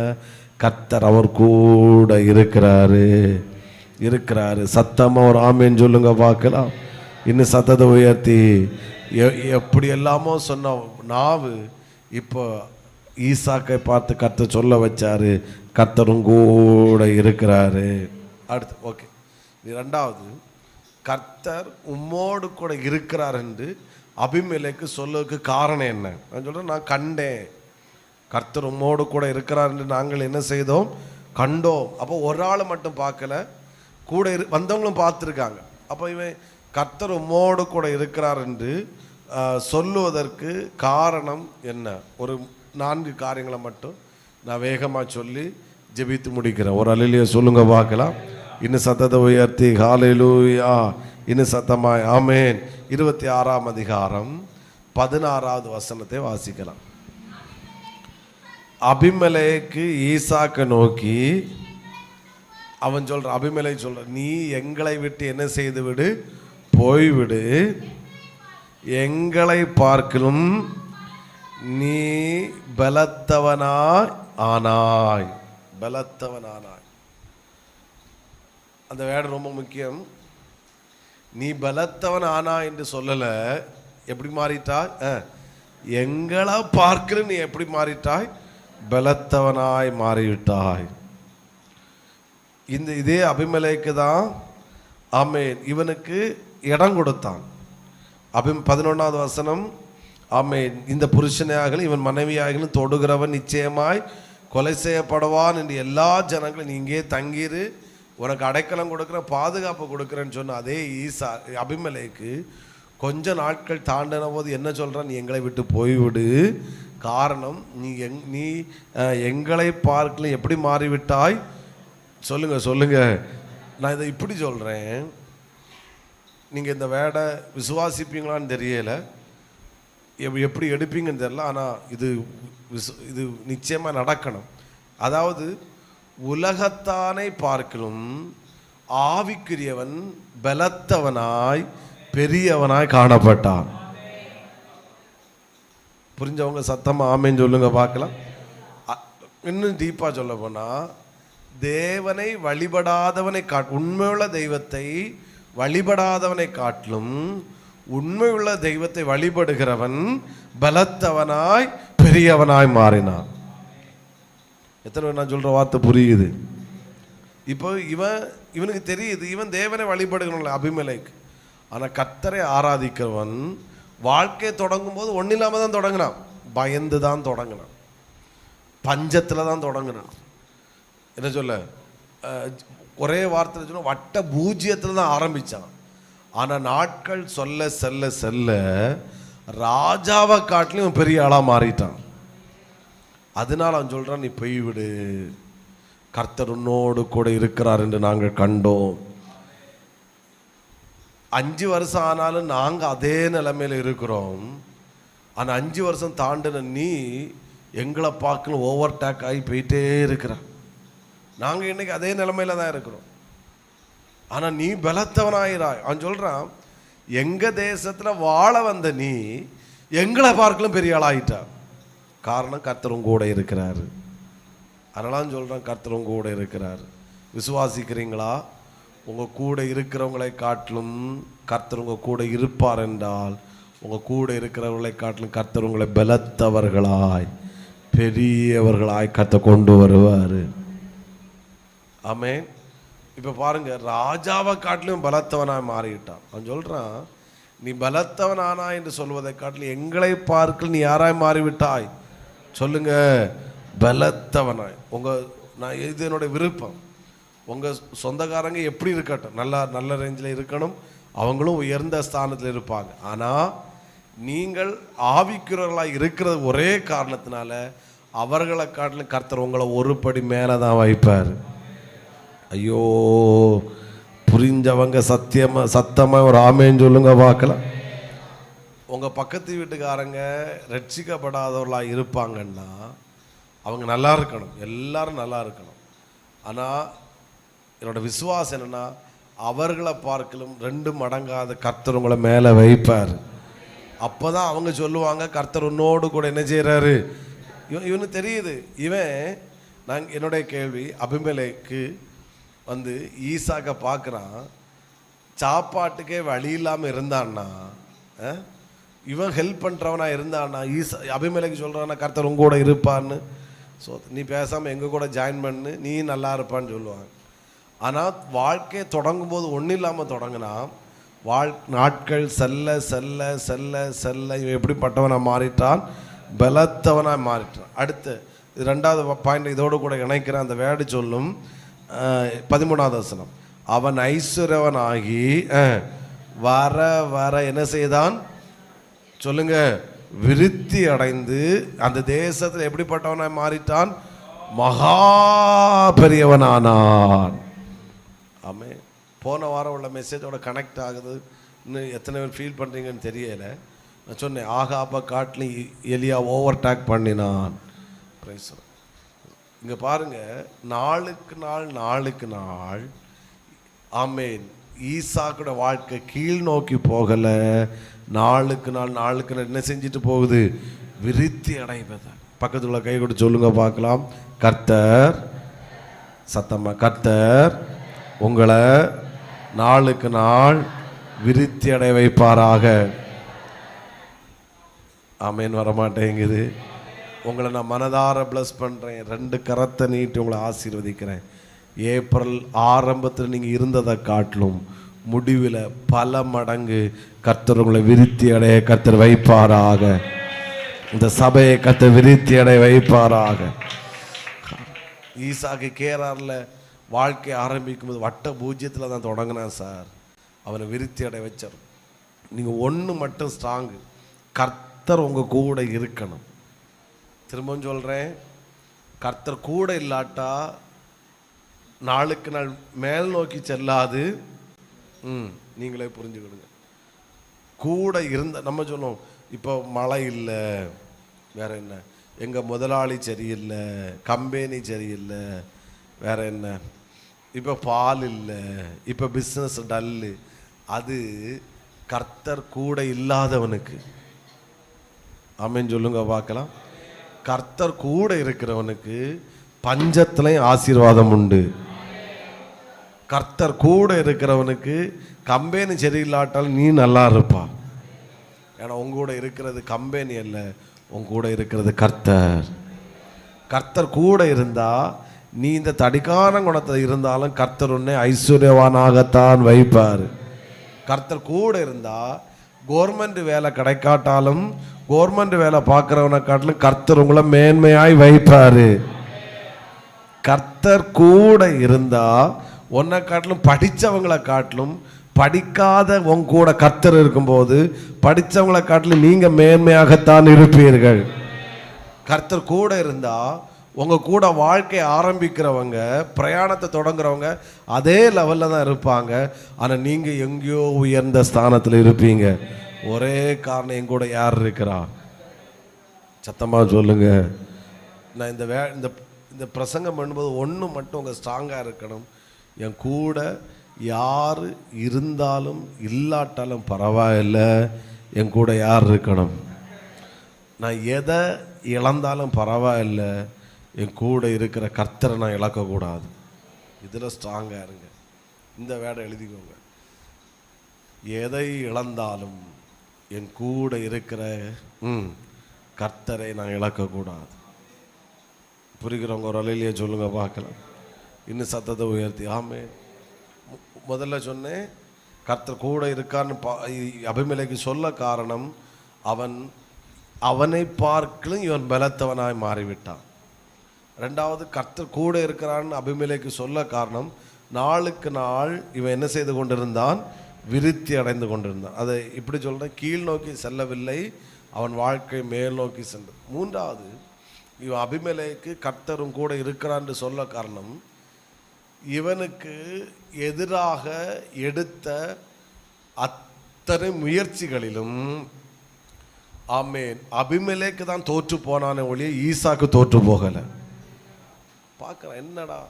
கர்த்தர் அவர் கூட இருக்கிறாரு இருக்கிறாரு. சத்தமா ஒரு ஆமேன்னு சொல்லுங்க பார்க்கலாம். இன்னும் சத்தத்தை உயர்த்தி. எப்படி எல்லாமோ சொன்ன நாவு இப்போ ஈசாக்கை பார்த்து கர்த்தர் சொல்ல வச்சாரு, கர்த்தரும் கூட இருக்கிறாரு. அடுத்து ஓகே, இரண்டாவது, கர்த்தர் உம்மோடு கூட இருக்கிறார் என்று அபிமெலேக்கு சொல்லதுக்கு காரணம் என்ன? நான் சொல்றேன், நான் கண்டேன், கர்த்தர் உம்மோடு கூட இருக்கிறார் என்று நாங்கள் என்ன செய்தோம்? கண்டோம். அப்போ ஒரு ஆள் மட்டும் பார்க்கல, கூட வந்தவங்களும் பார்த்துருக்காங்க. அப்போ இவன் கர்த்தர் உம்மோடு கூட இருக்கிறார் என்று சொல்லுவதற்கு காரணம் என்ன? ஒரு 4 காரியங்களை மட்டும் நான் வேகமாக சொல்லி ஜெபித்து முடிக்கிறேன். ஒரு அல்லேலூயா சொல்லுங்க பார்க்கலாம். இன்னும் சத்தத்தை உயர்த்தி ஹல்லேலூயா, இன்னும் சத்தமாய் ஆமென். 26ஆம் அதிகாரம் 16வது வசனத்தை வாசிக்கலாம். அபிமெலேக்கு ஈசாக்கை நோக்கி அவன் சொல்ற, அபிமெலேக்கு சொல்ற, நீ எங்களை விட்டு என்ன செய்து விடு? போய்விடு. எங்களை பார்க்கலும் நீ பலத்தவனாய் ஆனாய். பலத்தவனானாய், அந்த வேர்டு ரொம்ப முக்கியம். நீ பலத்தவன் ஆனா என்று சொல்லல, எப்படி மாறிட்டாய்? எங்களை பார்க்கல நீ எப்படி மாறிட்டாய்? பலத்தவனாய் மாறிவிட்டாய். இதே அபிமெலேக்கு தான் ஆமென் இவனுக்கு இடம் கொடுத்தான். 11வது வசனம், ஆமென், இந்த புருஷனையாகலும் இவன் மனைவியாகலும் தொடுகிறவன் நிச்சயமாய் கொலை செய்யப்படுவான் என்று எல்லா ஜனங்களும் நீ இங்கே தங்கிரு, உனக்கு அடைக்கலம் கொடுக்குற, பாதுகாப்பு கொடுக்குறேன்னு சொன்ன அதே அபிமெலேக்கு கொஞ்ச நாட்கள் தாண்டின போது என்ன சொல்கிறான்? நீ எங்களை விட்டு போய்விடு. காரணம், நீ எங்களை பார்க்கல எப்படி மாறிவிட்டாய்? சொல்லுங்க சொல்லுங்க. நான் இதை இப்படி சொல்கிறேன், நீங்கள் இந்த வேடை விசுவாசிப்பீங்களான்னு தெரியலை, எப்படி எடுப்பீங்கன்னு தெரியல, ஆனால் இது நிச்சயமாக நடக்கணும். அதாவது உலகத்தானை பார்க்கலும் ஆவிக்குரியவன் பலத்தவனாய் பெரியவனாய் காணப்பட்டான். புரிஞ்சவங்க சத்தமா ஆமேன்னு சொல்லுங்க பார்க்கலாம். இன்னும் டீப்பா சொல்ல போனா, தேவனை வழிபடாதவனை உண்மையுள்ள தெய்வத்தை வழிபடாதவனை காட்டிலும் உண்மையுள்ள தெய்வத்தை வழிபடுகிறவன் பலத்தவனாய் பெரியவனாய் மாறினான். எத்தனை நான் சொல்ற வார்த்தை புரியுது? இப்போ இவனுக்கு தெரியுது இவன் தேவனை வழிபடுகிறவன் அபிமெலேக்கு. ஆனால் கர்த்தரை ஆராதிக்கிறவன் வாழ்க்கையை தொடங்கும் போது ஒன்றும் இல்லாமல் தான் தொடங்கினான். பயந்து தான் தொடங்கினான், பஞ்சத்தில் தான் தொடங்கினான். என்ன சொல்ல, ஒரே வார்த்தை சொன்ன வட்ட பூஜ்ஜியத்தில் தான் ஆரம்பித்தான். ஆனால் நாட்கள் சொல்ல செல்ல செல்ல ராஜாவை காட்டிலும் பெரிய ஆளாக மாறிட்டான். அதனால் அவன் சொல்கிறான், நீ போய்விடு, கர்த்தர் உன்னோடு கூட இருக்கிறார் என்று நாங்கள் கண்டோம். 5 வருஷம் ஆனாலும் நாங்கள் அதே நிலைமையில் இருக்கிறோம். ஆனால் 5 வருஷம் தாண்டின நீ எங்களை பார்க்கணும் ஓவர் டேக் ஆகி போயிட்டே இருக்கிறான். நாங்கள் இன்னைக்கு அதே நிலைமையில தான் இருக்கிறோம். ஆனால் நீ பலத்தவனாயிராய். அவன் சொல்கிறான், எங்கள் தேசத்தில் வாழ வந்த நீ எங்களை பார்க்கலும் பெரிய ஆளாயிட்டா. காரணம், கர்த்தரும் கூட இருக்கிறாரு. அதனால சொல்கிறேன், கர்த்தரும் கூட இருக்கிறார். விசுவாசிக்கிறீங்களா? உங்கள் கூட இருக்கிறவங்களை காட்டிலும் கர்த்தர் உங்கள் கூட இருப்பார் என்றால், உங்கள் கூட இருக்கிறவர்களை காட்டிலும் கர்த்தர் உங்களை பலத்தவர்களாய் பெரியவர்களாய் கர்த்தர் கொண்டு வருவார். ஆமென். இப்போ பாருங்க, ராஜாவை காட்டிலும் பலத்தவனாய் மாறிவிட்டான். அவன் சொல்கிறான், நீ பலத்தவனானா என்று சொல்வதை காட்டிலும் எங்களை பார்க்க நீ யாராய் மாறிவிட்டாய்? சொல்லுங்க, பலத்தவனாய். நான் இது என்னுடைய விருப்பம். உங்கள் சொந்தக்காரங்க எப்படி இருக்கட்டும், நல்ல ரேஞ்சில் இருக்கணும், அவங்களும் உயர்ந்த ஸ்தானத்தில் இருப்பாங்க. ஆனால் நீங்கள் ஆவிக்குரியவர்களாக இருக்கிறது ஒரே காரணத்தினால அவர்களை காட்டிலும் கர்த்தர் உங்களை ஒரு படி மேலே தான் வைப்பார். ஐயோ, புரிஞ்சவங்க சத்தமாக ஒரு ஆமேன்னு சொல்லுங்க பார்க்கலாம். உங்கள் பக்கத்து வீட்டுக்காரங்க ரட்சிக்கப்படாதவர்களாக இருப்பாங்கன்னா அவங்க நல்லா இருக்கணும், எல்லாரும் நல்லா இருக்கணும். ஆனால் என்னோட விசுவாசம் என்னென்னா, அவர்களை பார்க்கலும் 2 மடங்காத கர்த்தர் உங்களை மேலே வைப்பார். அப்போ தான் அவங்க சொல்லுவாங்க, கர்த்தர் உன்னோடு கூட என்ன செய்கிறாரு. இவனுக்கு தெரியுது. என்னுடைய கேள்வி, அபிமெலேக்கு ஈசாக்கை பார்க்குறான், சாப்பாட்டுக்கே வழி இல்லாமல் இருந்தான்னா, இவன் ஹெல்ப் பண்ணுறவனா இருந்தான்னா, அபிமெலேக்கு சொல்கிறான்னா கர்த்தர் உங்க கூட இருப்பான்னு. ஸோ நீ பேசாமல் எங்கள் கூட ஜாயின் பண்ணு, நீ நல்லா இருப்பான்னு சொல்லுவாங்க. ஆனால் வாழ்க்கையை தொடங்கும் போது ஒன்றும் இல்லாமல் தொடங்கினா நாட்கள் செல்ல செல்ல செல்ல செல்ல இவன் எப்படிப்பட்டவனாக மாறிட்டான், பலத்தவனாக மாறிட்டான். அடுத்து 2வது பாயிண்ட் இதோடு கூட இணைக்கிறேன். அந்த வேர்டு சொல்லும் 13வது வசனம், அவன் ஐஸ்வர்யவனாகி வர வர என்ன செய்தான் சொல்லுங்க, விருத்தி அடைந்து அந்த தேசத்தில் எப்படிப்பட்டவனாய் மாறிட்டான், மகா பெரியவனானான். ஆமே. போன வாரம் உள்ள மெசேஜோட கனெக்ட் ஆகுது. இன்னும் எத்தனை பேர் ஃபீல் பண்ணுறீங்கன்னு தெரியல. நான் சொன்னேன், ஆகாப காட்டில் எலியா ஓவர்டேக் பண்ணினான். இங்கே பாருங்க, நாளுக்கு நாள் நாளுக்கு நாள் ஆமேன் ஈசாக்கோட வாழ்க்கை கீழ் நோக்கி போகலை, நாளுக்கு நாள் நாளுக்கு நாள் என்ன செஞ்சுட்டு போகுது, விருத்தி அடைவதை. பக்கத்தில் உள்ள கை கொடுத்து சொல்லுங்க பார்க்கலாம், கர்த்தர் சத்தமா, கர்த்தர் உங்களை நாளுக்கு நாள் விருத்தி அடைய வைப்பாராக. ஆமேன். வரமாட்டேங்குது. உங்களை நான் மனதார ப்ளஸ் பண்ணுறேன். 2 கரத்தை நீட்டி உங்களை ஆசீர்வதிக்கிறேன். ஏப்ரல் ஆரம்பத்தில் நீங்கள் இருந்ததை காட்டிலும் முடிவில் பல மடங்கு கர்த்தர் உங்களை விருத்தி அடைய கர்த்தர் வைப்பாராக. இந்த சபையை கர்த்தர் விருத்தி அடைய வைப்பாராக. ஈசாக்கு கேராரில் வாழ்க்கை ஆரம்பிக்கும் போது வட்ட பூஜ்ஜியத்தில் தான் தொடங்கினேன் சார். அவனை விருத்தி அடைய வச்சார். நீங்கள் ஒன்று மட்டும் ஸ்ட்ராங்கு, கர்த்தர் உங்கள் கூட இருக்கணும். திரும்பவும் சொல்கிறேன், கர்த்தர் கூட இல்லாட்டா நாளுக்கு நாள் மேல் நோக்கி செல்லாது. நீங்களே புரிஞ்சுக்கிடுங்க. கூட இருந்த நம்ம சொல்லுவோம், இப்போ மழை இல்லை, வேற என்ன, எங்கள் முதலாளி சரியில்லை, கம்பெனி சரியில்லை, வேற என்ன, இப்போ பால் இல்லை, இப்போ பிஸ்னஸ் டல்லு. அது கர்த்தர் கூட இல்லாதவனுக்கு. ஆமேன்னு சொல்லுங்க பார்க்கலாம். கர்த்தர் கூட இருக்கிறவனுக்கு பஞ்சத்திலையும் ஆசீர்வாதம் உண்டு. கர்த்தர் கூட இருக்கிறவனுக்கு கம்பெனி சரியில்லாட்டாலும் நீ நல்லா இருப்பா. ஏன்னா உங்கூட இருக்கிறது கம்பெனி அல்ல, உங்க கூட இருக்கிறது கர்த்தர். கர்த்தர் கூட இருந்தா நீ இந்த தடிக்கான குணத்தில் இருந்தாலும் கர்த்தர் உன்னை ஐஸ்வர்யவானாகத்தான் வைப்பார். கர்த்தர் கூட இருந்தா கவர்மெண்ட் வேலை கிடைக்காட்டாலும் கவர்மெண்ட் வேலை பார்க்குறவனை காட்டிலும் கர்த்தர் உங்களை மேன்மையாய் வைப்பாரு. கர்த்தர் கூட இருந்தா உன்னை காட்டிலும் படித்தவங்களை காட்டிலும் படிக்காத உங்க கூட கர்த்தர் இருக்கும்போது படித்தவங்களை காட்டிலும் நீங்கள் மேன்மையாகத்தான் இருப்பீர்கள். கர்த்தர் கூட இருந்தா உங்க கூட வாழ்க்கை ஆரம்பிக்கிறவங்க, பிரயாணத்தை தொடங்குறவங்க அதே லெவலில் தான் இருப்பாங்க. ஆனால் நீங்கள் எங்கேயோ உயர்ந்த ஸ்தானத்தில் இருப்பீங்க. ஒரே காரணம், எங்கூட யார் இருக்கிறா? சத்தமாக சொல்லுங்க. நான் இந்த பிரசங்கம் பண்ணும்போது ஒன்று மட்டும் உங்கள் ஸ்ட்ராங்காக இருக்கணும். என் கூட யார் இருந்தாலும் இல்லாட்டாலும் பரவாயில்லை, என் கூட யார் இருக்கணும். நான் எதை இழந்தாலும் பரவாயில்லை, என் கூட இருக்கிற கர்த்தரை நான் இழக்கக்கூடாது. இதில் ஸ்ட்ராங்காக இருங்க. இந்த வேடை எழுதிக்கோங்க. எதை இழந்தாலும் என் கூட இருக்கிற கர்த்தரை நான் இழக்கக்கூடாது. புரிகிறவங்க ஒரு அலையிலேயே சொல்லுங்க பார்க்கலாம். இன்னும் சத்தத்தை உயர்த்தி ஆமே. முதல்ல சொன்னேன், கர்த்தர் கூட இருக்கான்னு அபிமெலேக்கு சொல்ல காரணம், அவனை பார்க்கலும் இவன் பலத்தவனாய் மாறிவிட்டான். 2வது, கர்த்தர் கூட இருக்கிறான்னு அபிமெலேக்கு சொல்ல காரணம், நாளுக்கு நாள் இவன் என்ன செய்து கொண்டிருந்தான், விருத்தி அடைந்து கொண்டிருந்தான். அதை இப்படி சொல்கிறேன், கீழ் நோக்கி செல்லவில்லை, அவன் வாழ்க்கை மேல் நோக்கி சென்றது. மூன்றாவது, இவன் அபிமெலேக்கு கர்த்தரும் கூட இருக்கிறான்னு சொல்ல காரணம், இவனுக்கு எதிராக எடுத்த அத்தனை முயற்சிகளிலும் ஆமென் அபிமெலேக்கு தான் தோற்று போனானே ஒழிய ஈசாக்கு தோற்று போகலை. பார்க்குறேன், என்னடா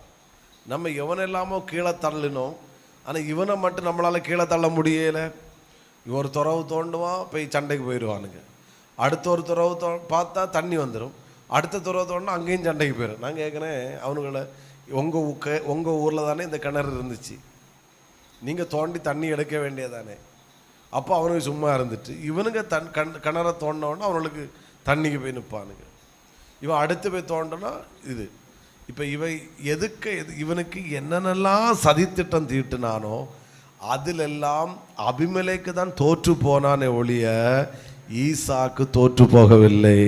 நம்ம எவனெல்லாமோ கீழே தள்ளினோம், ஆனால் இவனை மட்டும் நம்மளால் கீழே தள்ள முடியலை. இவன் ஒரு துறவு தோண்டுவான், போய் சண்டைக்கு போயிடுவானுங்க. அடுத்த ஒரு துறவு பார்த்தா தண்ணி வந்துடும், அடுத்த துறவு தோண்டினா அங்கேயும் சண்டைக்கு போயிடும். நான் கேட்குறேன், அவனுங்களை உங்கள் ஊரில் தானே இந்த கிணறு இருந்துச்சு, நீங்கள் தோண்டி தண்ணி எடுக்க வேண்டியதானே. அப்போ அவனுக்கு சும்மா இருந்துட்டு இவனுங்க கிணறை தோண்டினோன்னா அவனுக்கு தண்ணிக்கு போய் நிற்பானுங்க. இவன் அடுத்து போய் தோண்டனா இது. இப்போ இவனுக்கு என்னென்னலாம் சதித்திட்டம் தீட்டுனானோ அதிலெல்லாம் அபிமெலேக்கு தான் தோற்று போனானே ஒழிய ஈசாக்கு தோற்று போகவில்லை.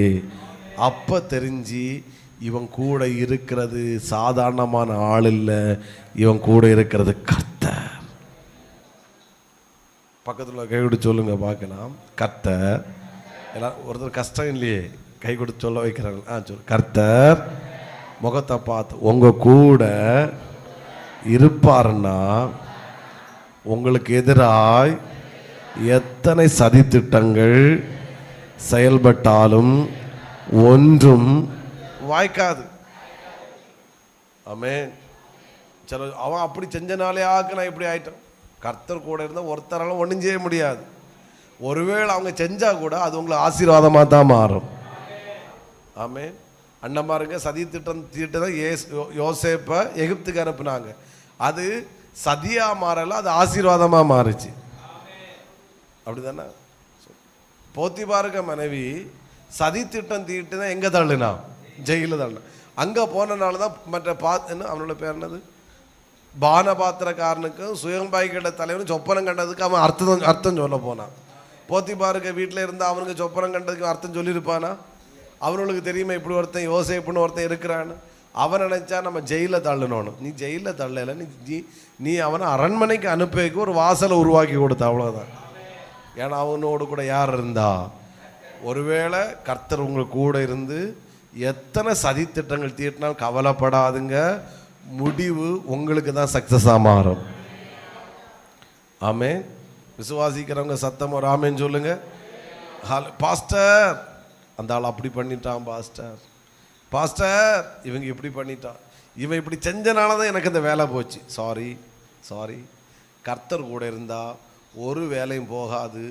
அப்போ தெரிஞ்சு இவன் கூட இருக்கிறது சாதாரணமான ஆள் இல்லை, இவன் கூட இருக்கிறது கர்த்தர். பக்கத்தில் கை கொடுத்து சொல்லுங்க பார்க்கலாம், கர்த்தர். எல்லாம் ஒருத்தர் கஷ்டம் இல்லையே, கை கொடுத்து சொல்ல வைக்கிறாங்க. சொல்லு, கர்த்தர் முகத்தை பார்த்து உங்க கூட இருப்பாருன்னா உங்களுக்கு எதிராய் எத்தனை சதித்திட்டங்கள் செயல்பட்டாலும் ஒன்றும் வாய்க்காது. ஆமென். சில அவன் அப்படி செஞ்சனாலே நான் இப்படி ஆயிட்டான். கர்த்தர் கூட இருந்தால் ஒருத்தராலும் ஒன்றும் செய்ய முடியாது. ஒருவேளை அவங்க செஞ்சா கூட அது உங்களுக்கு ஆசீர்வாதமாக தான் மாறும். ஆமென். அண்ணமாருங்க சதி திட்டம் தீட்டு தான் யோசேப்பை எகிப்துக்கு அனுப்புனாங்க. அது சதியாக மாறல, அது ஆசீர்வாதமாக மாறுச்சு. அப்படி தானே? போத்திபாருங்க மனைவி சதி திட்டம் தீட்டு தான் எங்கே தள்ளுனா? ஜெயிலில் தள்ளினா. அங்கே போனனால தான் மற்ற என்ன அவனோட பேர் என்னது, பானபாத்திரக்காரனுக்கும் சுயம்பாய்கிட்ட தலைவனும் சொப்பனம் கண்டதுக்கு அவன் அர்த்தம் சொல்ல போனான். போத்திபாருங்க வீட்டில் இருந்தால் அவனுக்கு சொப்பனம் கண்டதுக்கு அர்த்தம் சொல்லியிருப்பானா? அவனுக்கு தெரியுமா இப்படி ஒருத்தன் யோசேப்புன்னு ஒருத்தன் இருக்கிறான்னு? அவன் நினைச்சா நம்ம ஜெயிலில் தள்ளணும். நீ ஜெயிலில் தள்ளலை, நீ அவனை அரண்மனைக்கு அனுப்பிக்கு ஒரு வாசலை உருவாக்கி கொடுத்த, அவ்வளோதான். ஏன்னா அவனோடு கூட யார் இருந்தா? ஒருவேளை கர்த்தர் உங்களுக்கு கூட இருந்து எத்தனை சதித்திட்டங்கள் தீட்டினால் கவலைப்படாதுங்க, முடிவு உங்களுக்கு தான் சக்ஸஸாக மாறும். ஆமென். விசுவாசிக்கிறவங்க சத்தம் ஒரு ஆமென் சொல்லுங்க. பாஸ்டர் அந்த ஆள் அப்படி பண்ணிட்டான், பாஸ்டர் இவங்க இப்படி பண்ணிட்டான், இவன் இப்படி செஞ்சனால தான் எனக்கு இந்த வேலை போச்சு. சாரி கர்த்தர் கூட இருந்தால் ஒரு வேலையும் போகாது.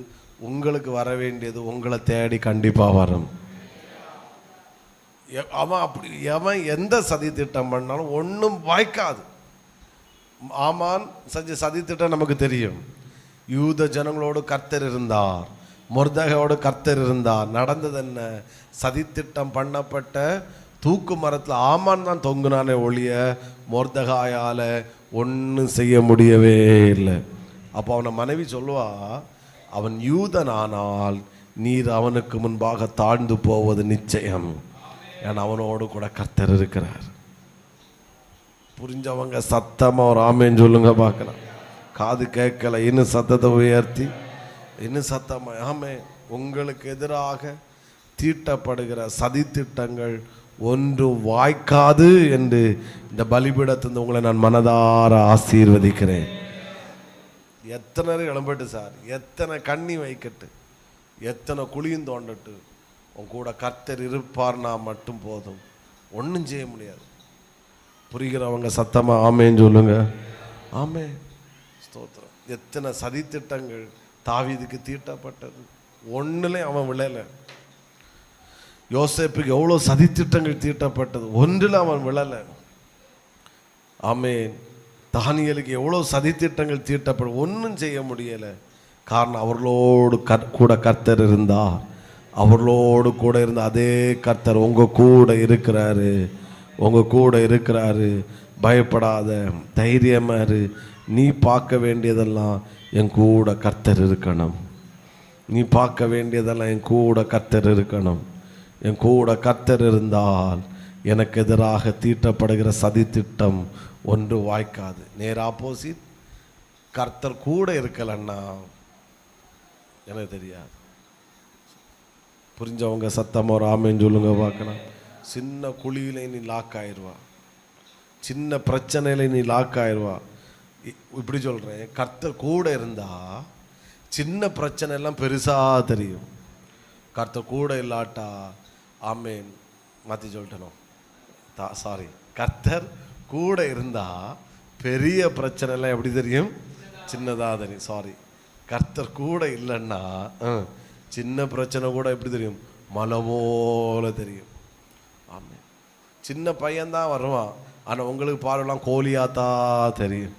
உங்களுக்கு வர வேண்டியது உங்களை தேடி கண்டிப்பாக வரும். அவன் எந்த சதி திட்டம் பண்ணாலும் ஒன்றும் வாய்க்காது. ஆமான் செஞ்ச சதி திட்டம் நமக்கு தெரியும். யூத ஜனங்களோடு கர்த்தர் இருந்தார், மொர்தெகாயோடு கர்த்தர் இருந்தார். நடந்தது என்ன? சதித்திட்டம் பண்ணப்பட்ட தூக்கு மரத்தில் ஆமான் தான் தொங்குனானே ஒழிய மொர்தெகாயால் ஒன்றும் செய்ய முடியவே இல்லை. அப்போ அவனை மனைவி சொல்லுவா, அவன் யூதனானால் நீர் அவனுக்கு முன்பாக தாழ்ந்து போவது நிச்சயம், ஏன்னா அவனோடு கூட கர்த்தர் இருக்கிறார். புரிஞ்சவங்க சத்தமா ஒரு ஆமேன்னு சொல்லுங்க பார்க்கலாம். காது கேட்கல, இன்னும் சத்தத்தை உயர்த்தி இன்னும் சத்தமா ஆமே. உங்களுக்கு எதிராக தீட்டப்படுகிற சதித்திட்டங்கள் ஒன்று வாய்க்காது என்று இந்த பலிபீடத்திலிருந்து உங்களை நான் மனதார ஆசீர்வதிக்கிறேன். எத்தனை இளம்பட்டு சார், எத்தனை கண்ணி வைக்கட்டு, எத்தனை குழியும் தோண்டட்டு, உன் கூட கர்த்தர் இருப்பார்னா மட்டும் போதும், ஒன்றும் செய்ய முடியாது. புரிகிறவங்க சத்தமா ஆமேன்னு சொல்லுங்க. ஆமே, ஸ்தோத்திரம். எத்தனை சதித்திட்டங்கள் தாவீதுக்கு தீட்டப்பட்டது, ஒன்றுலையும் அவன் விழலை. யோசேப்புக்கு எவ்வளோ சதித்திட்டங்கள் தீட்டப்பட்டது, ஒன்றில் அவன் விழலை. ஆமேன். தானியேலுக்கு எவ்வளோ சதித்திட்டங்கள் தீட்டப்பட ஒன்றும் செய்ய முடியலை. காரணம் அவர்களோடு கூட கர்த்தர் இருந்தார். அவர்களோடு கூட இருந்த அதே கர்த்தர் உங்கள் கூட இருக்கிறாரு, உங்கள் கூட இருக்கிறாரு. பயப்படாத, தைரியமாக இரு. நீ பார்க்க வேண்டியதெல்லாம் என் கூட கர்த்தர் இருக்கணும். நீ பார்க்க வேண்டியதெல்லாம் என் கூட கர்த்தர் இருக்கணும். என் கூட கர்த்தர் இருந்தால் எனக்கு எதிராக தீட்டப்படுகிற சதித்திட்டம் ஒன்று வாய்க்காது. நேர் ஆப்போசிட். கர்த்தர் கூட இருக்கலன்னா எனக்கு தெரியாது. புரிஞ்சவங்க சத்தமாக ஒரு ஆமேன்னு சொல்லுங்க பார்க்கலாம். சின்ன குழியில நீ லாக் ஆயிடுவா, சின்ன பிரச்சனையில நீ லாக் ஆயிடுவா. இப்படி சொல்கிறேன், கர்த்தர் கூட இருந்தா சின்ன பிரச்சனை எல்லாம் பெருசாக தெரியும். கர்த்தர் கூட இல்லாட்டா ஆமேன் மாற்றி சொல்லிட்டனும் சாரி, கர்த்தர் கூட இருந்தா பெரிய பிரச்சனை எல்லாம் எப்படி தெரியும்? சின்னதாக தெரியும். சாரி, கர்த்தர் கூட இல்லைன்னா சின்ன பிரச்சனை கூட எப்படி தெரியும்? மலை போல தெரியும். ஆமாம், சின்ன பையன்தான் வருவான், ஆனால் உங்களுக்கு பார்வைலாம் கோழியாத்தான் தெரியும்.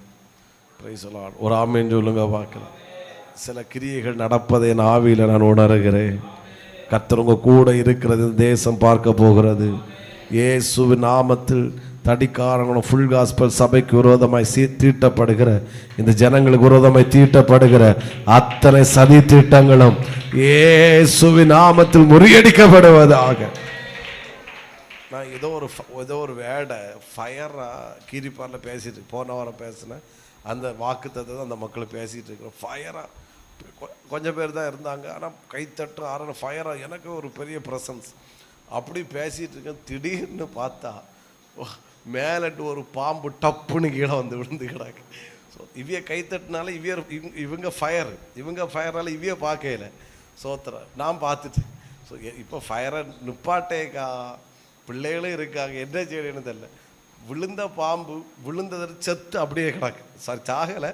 ஒரு ஆமேன்னு சொல்லுங்க பார்க்கலாம். சில கிரியைகள் நடப்பதை என் ஆவியில் நான் உணர்கிறேன். கர்த்தர் உங்க கூட இருக்கிறது தேசம் பார்க்க போகிறது. இயேசுவின் நாமத்தில் தடிக்காரங்களும் ஃபுல் காஸ்பல் சபைக்கு விரோதமாய் தீட்டப்படுகிற, இந்த ஜனங்களுக்கு விரோதமாய் தீட்டப்படுகிற அத்தனை சதி திட்டங்களும் இயேசுவின் நாமத்தில் முறியடிக்கப்படுவதாக. நான் ஏதோ ஒரு வேடை ஃபயரா கீரிப்பாரில் பேசிட்டு போன வாரம் பேசினேன். அந்த வாக்குத்தத்தை அந்த மக்கள் பேசிகிட்டு இருக்கிறோம். ஃபயரா கொஞ்சம் பேர் தான் இருந்தாங்க, ஆனால் கைத்தட்டு ஆறான ஃபயராக எனக்கு ஒரு பெரிய ப்ரெசன்ஸ். அப்படி பேசிகிட்டு இருக்கேன், திடீர்னு பார்த்தா மேலட்டு ஒரு பாம்பு டப்புன்னு கீழே வந்து விழுந்து கிடாக்கு. ஸோ இவ்விய கைத்தட்டினால இவங்க ஃபயரால் இவ்விய பார்க்கல. சோத்திர நான் பார்த்துட்டு ஸோ இப்போ ஃபயரை நிப்பாட்டேக்கா, பிள்ளைகளும் இருக்காங்க, என்ன செய்யணும்னு தெரியல. விழுந்த பாம்பு விழுந்தது செத்து அப்படியே கிடக்கு. சாரி, சாகலை,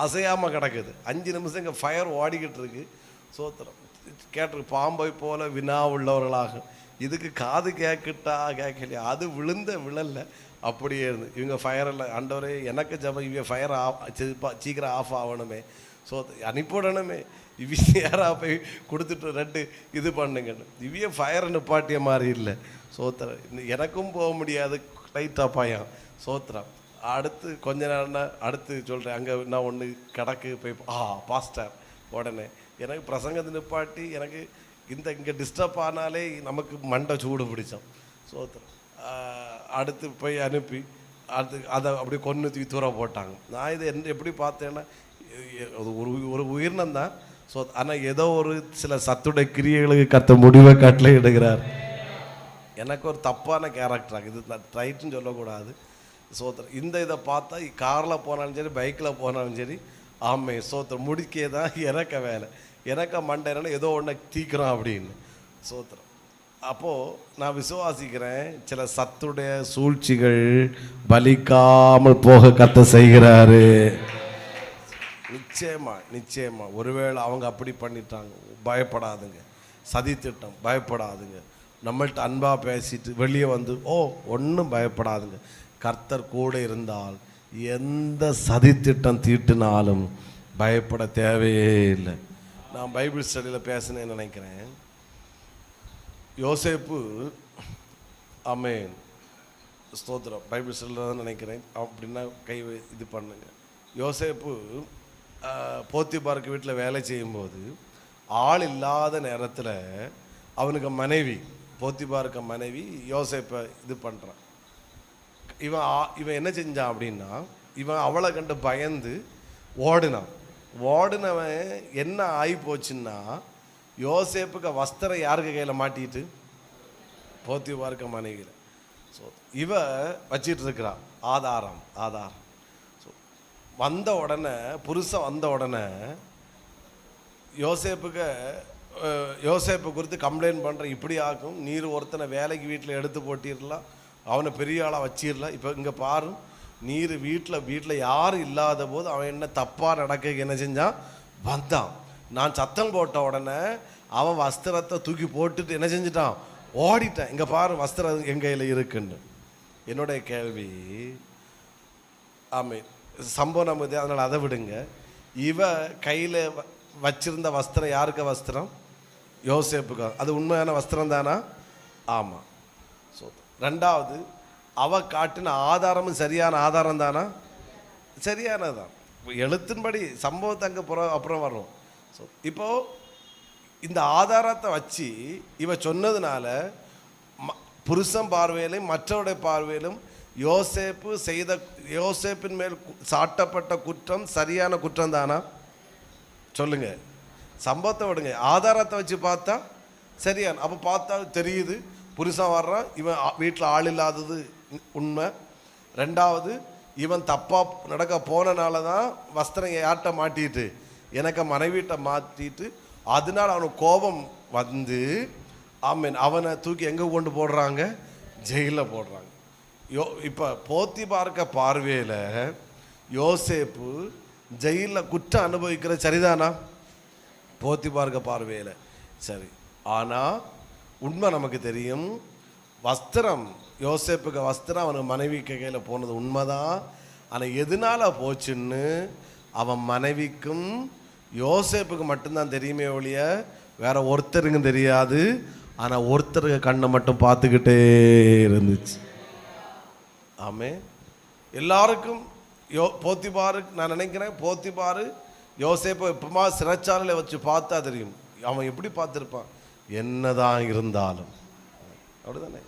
அசையாமல் கிடக்குது. 5 நிமிஷம் இங்கே ஃபயர் ஓடிக்கிட்டு இருக்கு. சோத்திரம் கேட்டிருக்கு, பாம்பை போல வினா உள்ளவர்களாக. இதுக்கு காது கேட்கட்டா கேட்கலையா, அது விழல அப்படியே இருந்து இவங்க ஃபயரில் ஆண்டவரே எனக்கு ஜபம், இவங்க ஃபயர் சீக்கிரம் ஆஃப் ஆகணுமே, ஸோ அனுப்பிடணுமே, இவங்க யாராக போய் கொடுத்துட்டு 2 இது பண்ணுங்கன்னு. இவைய ஃபயரை நிப்பாட்டிய மாதிரி இல்லை. சோத்திரம் எனக்கும் போக முடியாது, லைட்டாக பயம். சோத்திரம் அடுத்து கொஞ்ச நேரம்னா அடுத்து சொல்கிறேன், அங்கே நான் ஒன்று கிடக்கு போய் பாஸ்டர் உடனே எனக்கு பிரசங்கத்தை நிப்பாட்டி எனக்கு இங்கே டிஸ்டர்ப் ஆனாலே நமக்கு மண்டை சூடு பிடிச்சோம். சோத்திரம் அடுத்து போய் அனுப்பி அதை அப்படியே கொன்று தூக்கி தூர போட்டாங்க. நான் இதை எப்படி பார்த்தேன்னா, ஒரு உயிரினம் தான். ஸோ ஆனால் ஏதோ ஒரு சில சத்துடைய கிரியைகளுக்கு கத்த முடிவை கட்டளை இடுகிறார். எனக்கு ஒரு தப்பான கேரக்டராக இது ரைட்டுன்னு சொல்லக்கூடாது. சோத்திரம் இந்த இதை பார்த்தா காரில் போனாலும் சரி பைக்கில் போனாலும் சரி ஆமே சோத்திரம் முடிக்கே தான் எனக்கு வேலை. எனக்கு மண்டைனால ஏதோ ஒன்று தீக்கிறோம் அப்படின்னு. சோத்திரம் அப்போது நான் விசுவாசிக்கிறேன், சில சத்துடைய சூழ்ச்சிகள் பலிக்காமல் போக கத்த செய்கிறாரு. நிச்சயமா ஒருவேளை அவங்க அப்படி பண்ணிட்டாங்க, பயப்படாதுங்க. சதி திட்டம் பயப்படாதுங்க. நம்மள்ட்ட அன்பாக பேசிட்டு வெளியே வந்து ஒன்றும் பயப்படாதுங்க. கர்த்தர் கூட இருந்தால் எந்த சதி திட்டம் தீட்டினாலும் பயப்பட தேவையே இல்லை. நான் பைபிள் ஸ்டடியில் பேசினேன்னு நினைக்கிறேன். யோசேப்பு ஆமென் ஸ்தோத்திரம், பைபிள் ஸ்டடியில் தான் நினைக்கிறேன். அப்படின்னா கை இது பண்ணுங்க. யோசேப்பு போத்திபாருக்கு வீட்டில் வேலை செய்யும்போது ஆள் இல்லாத நேரத்தில் அவனுக்கு மனைவி, போத்திபாருக்கு மனைவி யோசேப்பை இது பண்ணுறான். இவன் என்ன செஞ்சான் அப்படின்னா, இவன் அவளை கண்டு பயந்து ஓடினவன் என்ன ஆகி போச்சுன்னா, யோசேப்புக்கு வஸ்திரம் யாருக்கு கையில் மாட்டிட்டு? போத்திபாருக்கு மனைவியில். ஸோ இவ வச்சிட்டு இருக்கிறான் ஆதாரம். ஸோ வந்த உடனே புருஷன் வந்த உடனே யோசேப்பு குறித்து கம்ப்ளைண்ட் பண்ணுற, இப்படி ஆகும், நீர் ஒருத்தனை வேலைக்கு வீட்டில் எடுத்து போட்டிடலாம், அவனை பெரிய ஆளாக வச்சிடலாம். இப்போ இங்கே பாரு, நீர் வீட்டில் யாரும் இல்லாத போது அவன் என்ன தப்பாக நடக்க என்ன செஞ்சான்? வந்தான். நான் சத்தம் போட்ட உடனே அவன் வஸ்திரத்தை தூக்கி போட்டுட்டு என்ன செஞ்சிட்டான்? ஓடிட்டான். இங்கே பாரு, வஸ்திரம் என் கையில் இருக்குன்னு. என்னுடைய கேள்வி, ஆமே சம்பவம் இது, அதனால் அதை விடுங்க. இவ கையில் வச்சிருந்த வஸ்திரம் யாருக்கு வஸ்திரம்? யோசேப்புக்கு. அது உண்மையான வஸ்திரம் தானா? ஆமாம். ஸோ 2வது, அவ காட்டின ஆதாரமும் சரியான ஆதாரம் தானா? சரியானதான். எழுத்தின்படி சம்பவத்தை அங்கே அப்புறம் வரும். ஸோ இப்போது இந்த ஆதாரத்தை வச்சு இவ சொன்னதுனால புருஷன் பார்வையிலும் மற்றவருடைய பார்வையிலும் யோசேப்பின் மேல் சாட்டப்பட்ட குற்றம் சரியான குற்றம் தானா? சொல்லுங்க. சம்பவத்தை விடுங்க, ஆதாரத்தை வச்சு பார்த்தா சரியான. அப்போ பார்த்தா தெரியுது புருஷன் வர்றான், இவன் வீட்டில் ஆள் இல்லாதது உண்மை. ரெண்டாவது, இவன் தப்பாக நடக்க போனனால தான் வஸ்திரம் யார்கிட்ட மாட்டிட்டு எனக்கு மனைவிட்ட மாற்றிட்டு, அதனால அவனுக்கு கோபம் வந்து அவனை தூக்கி எங்கே கொண்டு போடுறாங்க? ஜெயிலில் போடுறாங்க. இப்போ போத்திபார்க்க பார்வையில் யோசேப்பு ஜெயிலில் குற்றம் அனுபவிக்கிற சரிதானா? போத்திபார்க்க பார்வையில் சரி. ஆனால் உண்மை நமக்கு தெரியும், வஸ்திரம் யோசேப்புக்கு வஸ்திரம் அவனுக்கு மனைவி கையில் போனது உண்மைதான். ஆனால் எதனால போச்சுன்னு அவன் மனைவிக்கும் யோசேப்புக்கு மட்டும்தான் தெரியுமே ஒழிய வேற ஒருத்தருக்கும் தெரியாது. ஆனால் ஒருத்தருக்கு கண்ணை மட்டும் பார்த்துக்கிட்டே இருந்துச்சு. ஆமே, எல்லாருக்கும் போத்திபாரு, நான் நினைக்கிறேன் போத்திபாரு யோசேப்பை எப்பமா சிறைச்சாலையில் வச்சு பார்த்தா தெரியும். அவன் எப்படி பார்த்துருப்பான்? என்னதான் இருந்தாலும் அப்படிதானே,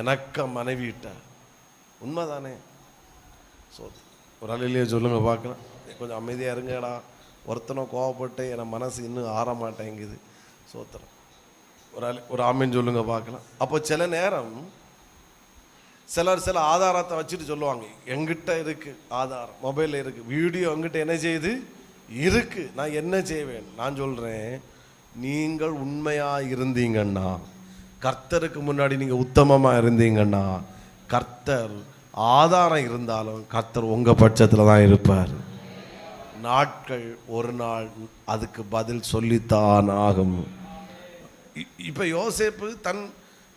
எனக்கு மனைவிட்ட உண்மைதானே. ஒரு அலையிலேயே சொல்லுங்க பார்க்கலாம், கொஞ்சம் அமைதியாக இருங்கடா, ஒருத்தனை கோவப்பட்டு என் மனசு இன்னும் ஆற மாட்டேங்குது. சோத்திரம். ஒரு ஆமீன் சொல்லுங்க பார்க்கலாம். அப்போ சில நேரம் சில ஆதாரத்தை வச்சுட்டு சொல்லுவாங்க, எங்கிட்ட இருக்கு ஆதாரம், மொபைலில் இருக்கு, வீடியோ எங்கிட்ட என்ன செய்யுது இருக்கு, நான் என்ன செய்வேன்? நான் சொல்றேன், நீங்கள் உண்மையாக இருந்தீங்கன்னா, கர்த்தருக்கு முன்னாடி நீங்கள் உத்தமமாக இருந்தீங்கன்னா, கர்த்தர் ஆதாரம் இருந்தாலும் கர்த்தர் உங்கள் பட்சத்தில் தான் இருப்பார். நாட்கள் ஒரு நாள் அதுக்கு பதில் சொல்லித்தான் ஆகும். இப்போ யோசேப்பு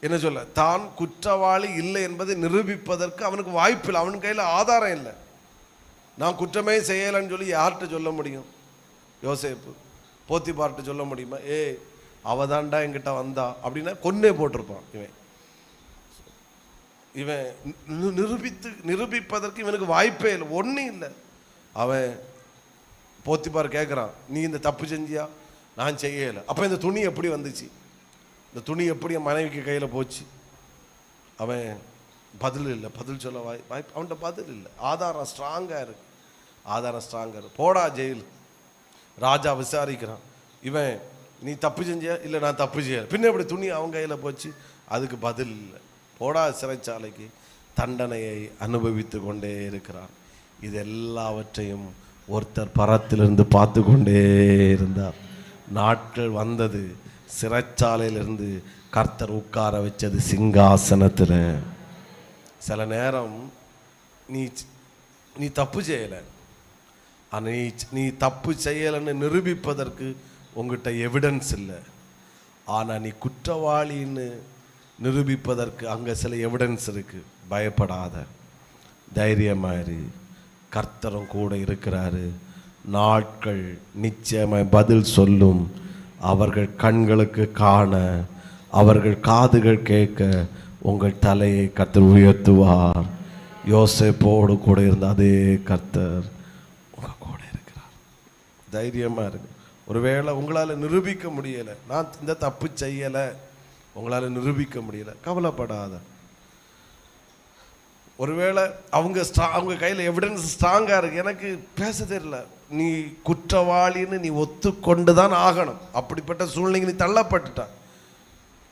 என்ன சொல்ல, தான் குற்றவாளி இல்லை என்பதை நிரூபிப்பதற்கு அவனுக்கு வாய்ப்பு இல்லை. அவன் கையில் ஆதாரம் இல்லை. நான் குற்றமே செய்யலைன்னு சொல்லி யார்கிட்ட சொல்ல முடியும்? யோசேப்பு போத்திபார்ட்ட சொல்ல முடியுமா? அவதான்டா என்கிட்ட வந்தா அப்படின்னா கொன்னே போட்டிருப்பான். இவன் நிரூபிப்பதற்கு இவனுக்கு வாய்ப்பே இல்லை, ஒன்றும் இல்லை. அவன் போத்திபார் கேட்குறான், நீ இந்த தப்பு செஞ்சியா? நான் செய்யலை. அப்போ இந்த துணி எப்படி வந்துச்சு? இந்த துணி எப்படி என் மனைவிக்கு கையில் போச்சு? அவன் பதில் இல்லை, பதில் சொல்ல வாய்ப்பு அவன்கிட்ட பதில் இல்லை. ஆதாரம் ஸ்ட்ராங்காக இருக்கு, ஆதாரம் ஸ்ட்ராங்காக இருக்கு. போடா ஜெயில். ராஜா விசாரிக்கிறான், இவன் நீ தப்பு செஞ்சியா? இல்லை நான் தப்பு செய்யலை. பின்ன எப்படி துணி அவங்க கையில் போச்சு? அதுக்கு பதில் இல்லை. போடா சிறைச்சாலைக்கு. தண்டனையை அனுபவித்து கொண்டே இருக்கிறான். இது எல்லாவற்றையும் ஒருத்தர் பரத்திலிருந்து பார்த்து கொண்டே இருந்தார். நாட்கள் வந்தது, சிறைச்சாலையிலிருந்து கர்த்தர் உட்கார வச்சது சிங்காசனத்தில். சில நேரம் நீ தப்பு செய்யலை, ஆனால் நீ தப்பு செய்யலைன்னு நிரூபிப்பதற்கு உங்ககிட்ட எவிடன்ஸ் இல்லை. ஆனால் நீ குற்றவாளின்னு நிரூபிப்பதற்கு அங்கே சில எவிடன்ஸ் இருக்கு. பயப்படாத, தைரியமாயிரு, கர்த்தரும் கூட இருக்கிறாரு. நாட்கள் நிச்சயமாய் பதில் சொல்லும். அவர்கள் கண்களுக்கு காண, அவர்கள் காதுகள் கேட்க உங்கள் தலையை கர்த்தர் உயர்த்துவார். யோசேப்போடு கூட இருந்த அதே கர்த்தர் உங்க கூட இருக்கிறார். தைரியமா இருக்கு. ஒருவேளை உங்களால் நிரூபிக்க முடியலை, நான் இந்த தப்பு செய்யலை, உங்களால் நிரூபிக்க முடியல, கவலைப்படாத. ஒருவேளை அவங்க கையில் எவிடன்ஸ் ஸ்ட்ராங்காக இருக்கு, எனக்கு பேச தெரியல, நீ குற்றவாளின்னு நீ ஒத்துக்கொண்டு தான் ஆகணும். அப்படிப்பட்ட சூழ்நிலைக்கு நீ தள்ளப்பட்டுட்டான்.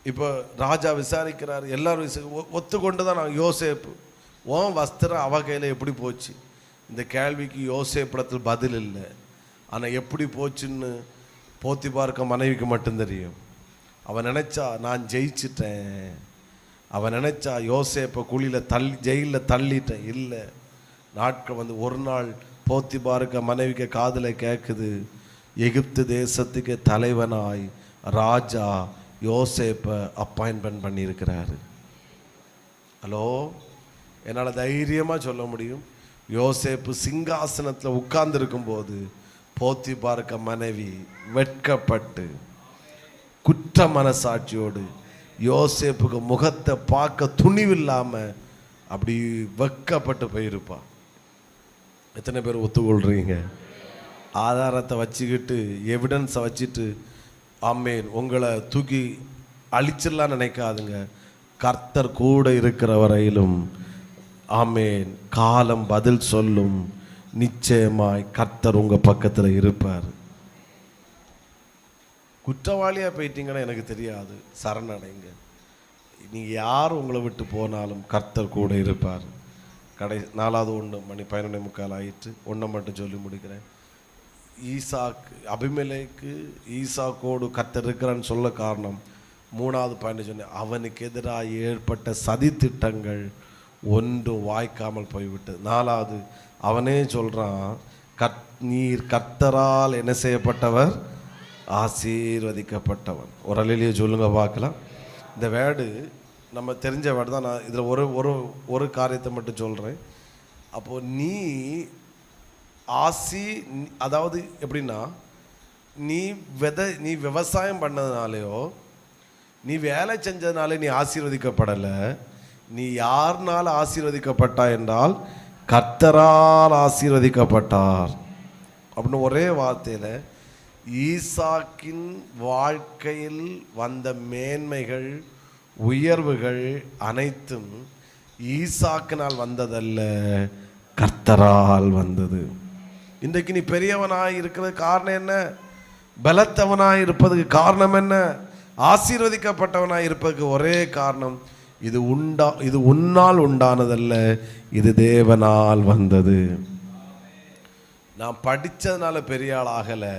இப்போ ராஜா விசாரிக்கிறார், எல்லாரும் ஒத்துக்கொண்டு தான். யோசேப்பு ஓன் வஸ்திரம் அவ கையில் எப்படி போச்சு? இந்த கேள்விக்கு யோசேப்பிடத்தில் பதில் இல்லை. ஆனால் எப்படி போச்சுன்னு போத்திபார்க்க மனைவிக்கு மட்டும் தெரியும். அவன் நினைச்சா நான் ஜெயிச்சிட்டேன், அவன் நினைச்சா யோசேப்பை குழியில் ஜெயிலில் தள்ளிட்டேன். இல்லை, நாட்கள் வந்து ஒரு நாள் போத்திபார்க்க மனைவிக்கு காதில் கேட்குது, எகிப்து தேசத்துக்கு தலைவனாய் ராஜா யோசேப்பை அப்பாயின்மெண்ட் பண்ணியிருக்கிறாரு. ஹலோ, என்னால் தைரியமாக சொல்ல முடியும், யோசேப்பு சிங்காசனத்தில் உட்கார்ந்துருக்கும் போது போத்திபார்க்க மனைவி வெட்கப்பட்டு குற்ற மனசாட்சியோடு யோசேப்புக்கு முகத்தை பார்க்க துணிவில்லாமல் அப்படி வெட்கப்பட்டு போயிருப்பா. எத்தனை பேர் ஒத்துக்கொள்றீங்க? ஆதாரத்தை வச்சுக்கிட்டு, எவிடன்ஸை வச்சுட்டு ஆமேன் உங்களை தூக்கி அழிச்சிடலாம் நினைக்காதுங்க. கர்த்தர் கூட இருக்கிற வரையிலும் ஆமேன். காலம் பதில் சொல்லும். நிச்சயமாய் கர்த்தர் உங்க பக்கத்துல இருப்பார். குற்றவாளியா போயிட்டீங்கன்னா எனக்கு தெரியாது, சரணடைங்க. நீங்க யார் உங்களை விட்டு போனாலும் கர்த்தர் கூட இருப்பார். 4வது 1 மணி 11:45 ஆயிற்று. ஒன்றை மட்டும் சொல்லி முடிக்கிறேன். அபிமெலேக்கு ஈசாக்கோடு கர்த்தர் இருக்கிறான்னு சொல்ல காரணம் 3வது பாயிண்ட் சொன்னேன். அவனுக்கு எதிராக ஏற்பட்ட சதி திட்டங்கள் ஒன்றும் வாய்க்காமல் போய்விட்டது. 4வது அவனே சொல்றான், நீர் கர்த்தரால் என்ன செய்யப்பட்டவர், ஆசீர்வதிக்கப்பட்டவன். ஒரு அல்லேலூயா சொல்லுங்க பார்க்கலாம். இந்த வேர்டு நம்ம தெரிஞ்ச வேர்டு தான். நான் இதில் ஒரு காரியத்தை மட்டும் சொல்கிறேன். அப்போது நீ அதாவது எப்படின்னா, நீ விவசாயம் பண்ணதுனாலையோ நீ வேலை செஞ்சதுனாலே நீ ஆசீர்வதிக்கப்படலை. நீ யார்னால ஆசீர்வதிக்கப்பட்டா என்றால் கர்த்தரால் ஆசீர்வதிக்கப்பட்டார் அப்படின்னு ஒரே வார்த்தையில் ஈசாக்கின் வாழ்க்கையில் வந்த மேன்மைகள் உயர்வுகள் அனைத்தும் ஈசாக்கினால் வந்ததல்ல, கர்த்தரால் வந்தது. இன்றைக்கு நீ பெரியவனாய் இருக்கிறது காரணம் என்ன? பலத்தவனாய் இருப்பதுக்கு காரணம் என்ன? ஆசீர்வதிக்கப்பட்டவனாய் இருப்பதுக்கு ஒரே காரணம், இது உன்னால் உண்டானதல்ல, இது தேவனால் வந்தது. நான் படித்ததுனால பெரிய ஆள் ஆகலை,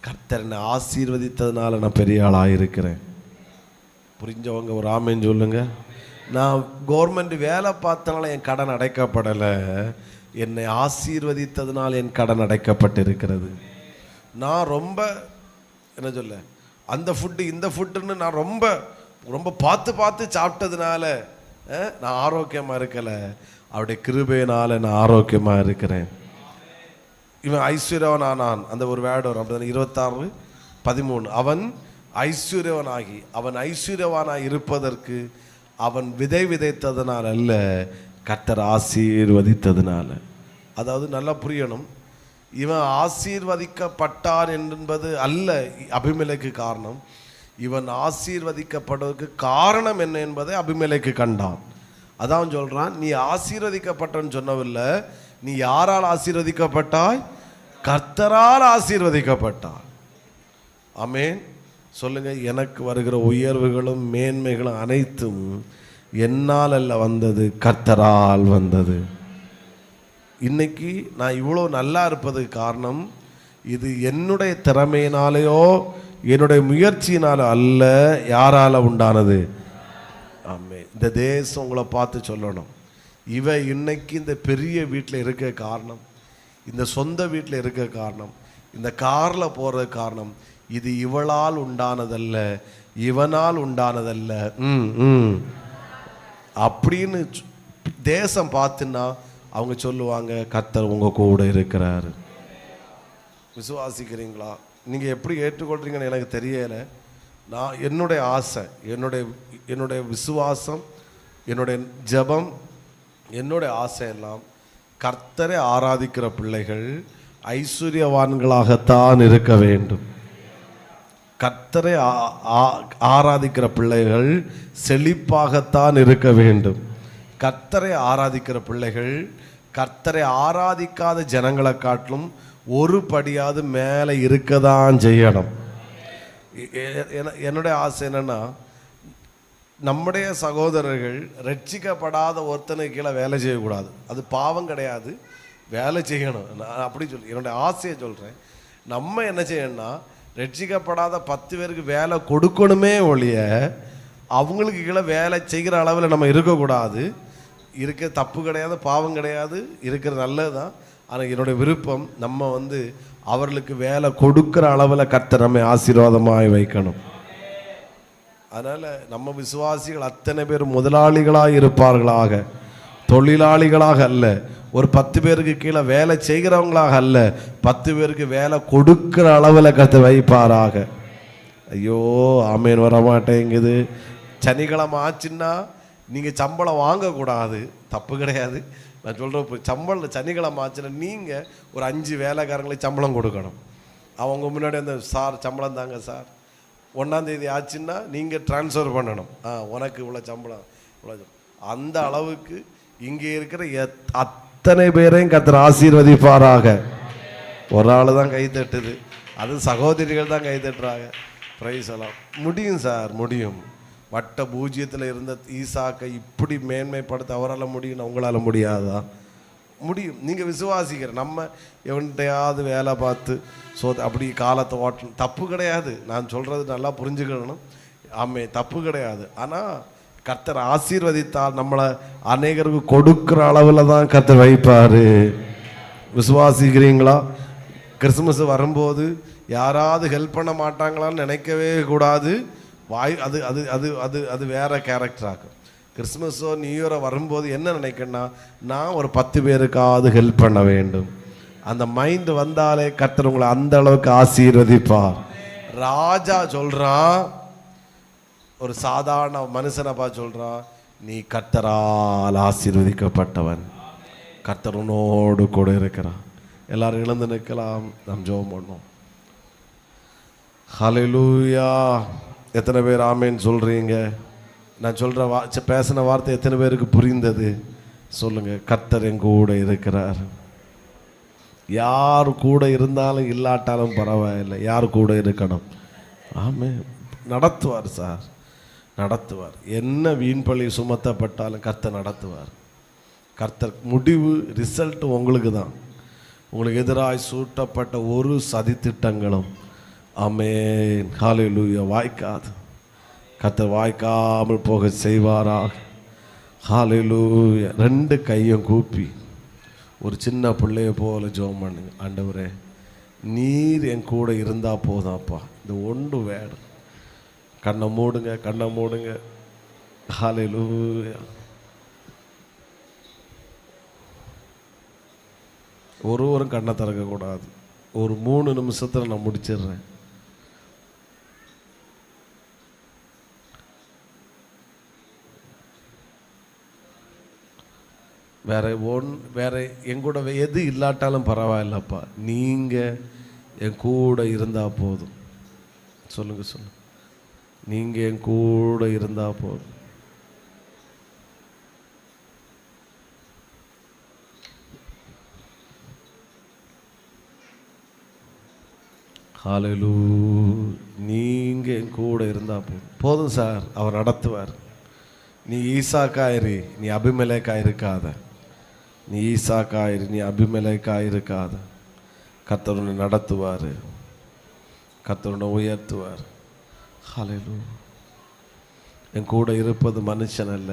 கர்த்தர் என்னை ஆசீர்வதித்ததுனால நான் பெரிய ஆளாக இருக்கிறேன். புரிஞ்சவங்க ஒரு ஆமேன்னு சொல்லுங்க. நான் கவர்மெண்ட் வேலை பார்த்தனால என் கடன் அடைக்கப்படலை, என்னை ஆசீர்வதித்ததுனால என் கடன் அடைக்கப்பட்டிருக்கிறது. நான் ரொம்ப என்ன சொல்ல, அந்த ஃபுட்டு இந்த ஃபுட்டுன்னு நான் ரொம்ப ரொம்ப பார்த்து சாப்பிட்டதுனால நான் ஆரோக்கியமாக இருக்கலை, அவருடைய கிருபையினால நான் ஆரோக்கியமாக இருக்கிறேன். இவன் ஐஸ்வர்யவன் ஆனான், அந்த ஒரு வேர்டு வரும் அப்படி 26:13. அவன் ஐஸ்வர்யவனாகி, அவன் ஐஸ்வர்யவானாக இருப்பதற்கு அவன் விதைத்ததுனால அல்ல, கர்த்தர் ஆசீர்வதித்ததுனால. அதாவது நல்லா புரியணும், இவன் ஆசீர்வதிக்கப்பட்டான் என்பது அல்ல அபிமெலேக்கு காரணம். இவன் ஆசீர்வதிக்கப்படுவதற்கு காரணம் என்ன என்பதை அபிமெலேக்கு கண்டான். அதான் சொல்றான், நீ ஆசீர்வதிக்கப்பட்டன்னு சொன்னவில்லை, நீ யாரால் ஆசீர்வதிக்கப்பட்டாய்? கர்த்தரால் ஆசீர்வதிக்கப்பட்டாய். ஆமென் சொல்லுங்க. எனக்கு வருகிற உயர்வுகளும் மேன்மைகளும் அனைத்தும் என்னால் அல்ல வந்தது, கர்த்தரால் வந்தது. இன்னைக்கு நான் இவ்வளோ நல்லா இருப்பதுக்கு காரணம் இது என்னுடைய திறமையினாலேயோ என்னுடைய முயற்சியினால அல்ல, யாரால உண்டானது? ஆமென். இந்த தேசம் உங்களை பார்த்து சொல்லணும், இவ இன்னைக்கு இந்த பெரிய வீட்டில் இருக்க காரணம், இந்த சொந்த வீட்டில் இருக்க காரணம், இந்த காரில் போகிறது காரணம், இது இவளால் உண்டானதல்ல, இவனால் உண்டானதல்ல அப்படின்னு தேசம் பார்த்துன்னா அவங்க சொல்லுவாங்க, கர்த்தர் உங்க கூட இருக்கிறாரு. விசுவாசிக்கிறீங்களா? நீங்கள் எப்படி ஏற்றுக்கொள்றீங்கன்னு எனக்கு தெரியலை. நான் என்னுடைய ஆசை, என்னுடைய விசுவாசம், என்னுடைய ஜெபம், என்னுடைய ஆசை எல்லாம் கர்த்தரை ஆராதிக்கிற பிள்ளைகள் ஐஸ்வர்யவான்களாகத்தான் இருக்க வேண்டும். கர்த்தரை ஆராதிக்கிற பிள்ளைகள் செழிப்பாகத்தான் இருக்க வேண்டும். கர்த்தரை ஆராதிக்கிற பிள்ளைகள் கர்த்தரை ஆராதிக்காத ஜனங்களை காட்டிலும் ஒரு படியாவது மேலே இருக்கதான் செய்யணும். என்னுடைய ஆசை என்னன்னா, நம்முடைய சகோதரர்கள் ரட்சிக்கப்படாத ஒருத்தனை கீழே வேலை செய்யக்கூடாது. அது பாவம் கிடையாது, வேலை செய்யணும். நான் அப்படி சொல்லி என்னுடைய ஆசையை சொல்கிறேன். நம்ம என்ன செய்யணும்னா, ரட்சிக்கப்படாத 10 பேருக்கு வேலை கொடுக்கணுமே ஒழிய அவங்களுக்கு கீழே வேலை செய்கிற அளவில் நம்ம இருக்கக்கூடாது. இருக்க தப்பு கிடையாது, பாவம் கிடையாது, இருக்கிற நல்லது தான். ஆனால் என்னுடைய விருப்பம், நம்ம அவர்களுக்கு வேலை கொடுக்குற அளவில் கர்த்தர் நம்மை ஆசீர்வாதமாய் வைக்கணும். அதனால் நம்ம விசுவாசிகள் அத்தனை பேர் முதலாளிகளாக இருப்பார்களாக, தொழிலாளிகளாக அல்ல. ஒரு 10 பேருக்கு கீழே வேலை செய்கிறவங்களாக அல்ல, 10 பேருக்கு வேலை கொடுக்குற அளவில் கர்த்தர் வைப்பாராக. ஐயோ ஆமேன், வரமாட்டேங்குது. சனிக்கிழமை ஆச்சுன்னா நீங்கள் சம்பளம் வாங்கக்கூடாது, தப்பு கிடையாது. நான் சொல்கிறேன், சனிக்கிழமை ஆச்சுன்னா நீங்கள் ஒரு 5 வேலைக்காரங்களுக்கு சம்பளம் கொடுக்கணும். அவங்க முன்னாடி அந்த சார் சம்பளம் தாங்க சார், 1ஆம் தேதி ஆச்சுன்னா நீங்கள் ட்ரான்ஸ்ஃபர் பண்ணணும், உனக்கு இவ்வளோ சம்பளம், இவ்வளோ. அந்த அளவுக்கு இங்கே இருக்கிற அத்தனை பேரையும் கர்த்தர் ஆசீர்வதிப்பாராக. ஒரு ஆள் தான் கை தட்டுது, அது சகோதரிகள் தான் கை தட்டுறாங்க. பிரைஸ் எல்லாம் முடியும் சார், முடியும். வட்ட பூஜ்ஜியத்தில் இருந்த ஈசாக்கை இப்படி மேன்மைப்படுத்த அவரால் முடியும், உங்களால் முடியாதா? முடியும். நீங்கள் விசுவாசிக்கிற நம்ம எவன்கிட்டையாவது வேலை பார்த்து அப்படி காலத்தை ஓட்டணும், தப்பு கிடையாது. நான் சொல்கிறது நல்லா புரிஞ்சுக்கணும். ஆமே, தப்பு கிடையாது. ஆனால் கர்த்தர் ஆசீர்வதித்தால் நம்மளை அநேகருக்கு கொடுக்குற அளவில் தான் கர்த்தர் வைப்பார். விசுவாசிக்கிறீங்களா? கிறிஸ்துமஸ் வரும்போது யாராவது ஹெல்ப் பண்ண மாட்டாங்களான்னு நினைக்கவே கூடாது. அது அது அது அது அது வேற கேரக்டராகும். கிறிஸ்துமஸோ நியூ இயரோ வரும்போது என்ன நினைக்கணும்னா, நான் ஒரு 10 பேருக்காவது ஹெல்ப் பண்ண வேண்டும். அந்த மைண்ட் வந்தாலே கர்த்தர் உங்களை அந்த அளவுக்கு ஆசீர்வதிப்பார். ராஜா சொல்றான், ஒரு சாதாரண மனுஷனப்பா சொல்றான், நீ கர்த்தரால் ஆசீர்வதிக்கப்பட்டவன், கர்த்தர் உன்னோடு கூட இருக்கிறான். எல்லாரும் இழந்து நிற்கலாம், நாம் ஜெபம் பண்ணோம். ஹல்லேலூயா. எத்தனை பேர் ஆமேன்னு சொல்றீங்க? நான் சொல்ற பேசின வார்த்தை எத்தனை பேருக்கு புரிந்தது சொல்லுங்க. கர்த்தர் என் கூட இருக்கிறார். யார் கூட இருந்தாலும் இல்லாட்டாலும் பரவாயில்லை, யார் கூட இருக்கணும். ஆமே, நடத்துவார் சார், நடத்துவார். என்ன வீண்பழி சுமத்தப்பட்டாலும் கர்த்தர் நடத்துவார். கர்த்தர் முடிவு ரிசல்ட் உங்களுக்கு தான். உங்களுக்கு எதிராய் சூட்டப்பட்ட ஒரு சதித்திட்டங்களும் ஆமென் ஹல்லேலூயா வாய்க்காது. கர்த்தர் வாய்க்காமல் போக செய்வாராக. ஹல்லேலூயா. 2 கையும் கூப்பி ஒரு சின்ன பிள்ளைய போல ஜெபம் பண்ணுங்க. ஆண்டவரே, நீர் என் கூட இருந்தா போதாப்பா, இந்த ஒன்று வேணும். கண்ணை மூடுங்க, கண்ணை மூடுங்க. ஹல்லேலூயா. ஒருவரும் கண்ணை திறக்கக்கூடாது. ஒரு 3 நிமிஷத்தில் நான் முடிச்சிடுறேன். வேற எங்கூட எது இல்லாட்டாலும் பரவாயில்லப்பா, நீங்கள் என் கூட இருந்தால் போதும். சொல்லுங்க சொல்லுங்க. நீங்கள் என் கூட இருந்தால் போதும். ஹல்லேலூயா. நீங்கள் என் கூட இருந்தால் போதும். போதும் சார், அவர் நடத்துவார். நீ ஈசாக்காயிரு, நீ அபிமெலேக்காயிருக்காத. நீ ஈசாக்காயிரு, நீ அபிமெலேக்காயிருக்காத. கர்த்தர் உன்னை நடத்துவார், கர்த்தர் உன்னை உயர்த்துவார். ஹல்லேலூயா. என் கூட இருப்பது மனுஷன் அல்ல,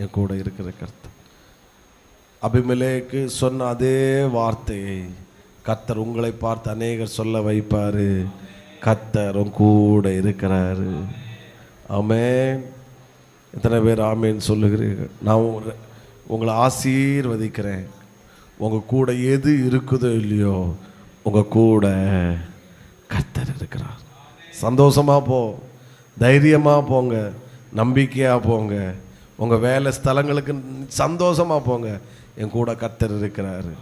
என் கூட இருக்கிற கர்த்தர். அபிமெலேக்கு சொன்ன அதே வார்த்தையை கர்த்தர் உங்களை பார்த்து அநேகர் சொல்ல வைப்பார். கர்த்தர் உன் கூட இருக்கிறாரு. ஆமென். எத்தனை பேர் ஆமேன்னு சொல்லுகிறீர்கள்? நான் உங்களை ஆசீர்வதிக்கிறேன். உங்கள் கூட எது இருக்குதோ இல்லையோ, உங்கள் கூட கர்த்தர் இருக்கிறார். சந்தோஷமாக போ, தைரியமாக போங்க, நம்பிக்கையாக போங்க. உங்கள் வேலை ஸ்தலங்களுக்கு சந்தோஷமாக போங்க. என் கூட கர்த்தர் இருக்கிறாரு,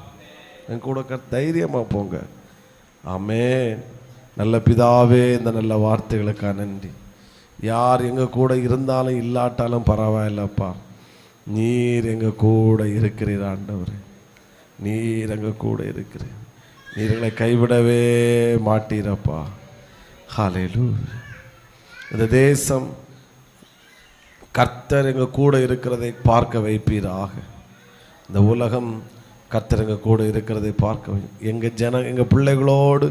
என் கூட தைரியமாக போங்க. ஆமென். நல்ல பிதாவே, இந்த நல்ல வார்த்தைகளுக்காக நன்றி. யார் எங்கள் கூட இருந்தாலும் இல்லாட்டாலும் பரவாயில்லப்பா, நீர் எங்கள் கூட இருக்கிறீர். ஆண்டவரே, நீர் எங்கள் கூட இருக்கிறீர். நீர் எங்களை கைவிடவே மாட்டீரப்பா. ஹல்லேலூயா. இந்த தேசம் கர்த்தர் எங்கள் கூட இருக்கிறதை பார்க்க வைப்பீராக. இந்த உலகம் கர்த்தர் எங்கள் கூட இருக்கிறதை பார்க்க எங்கள் பிள்ளைகளோடு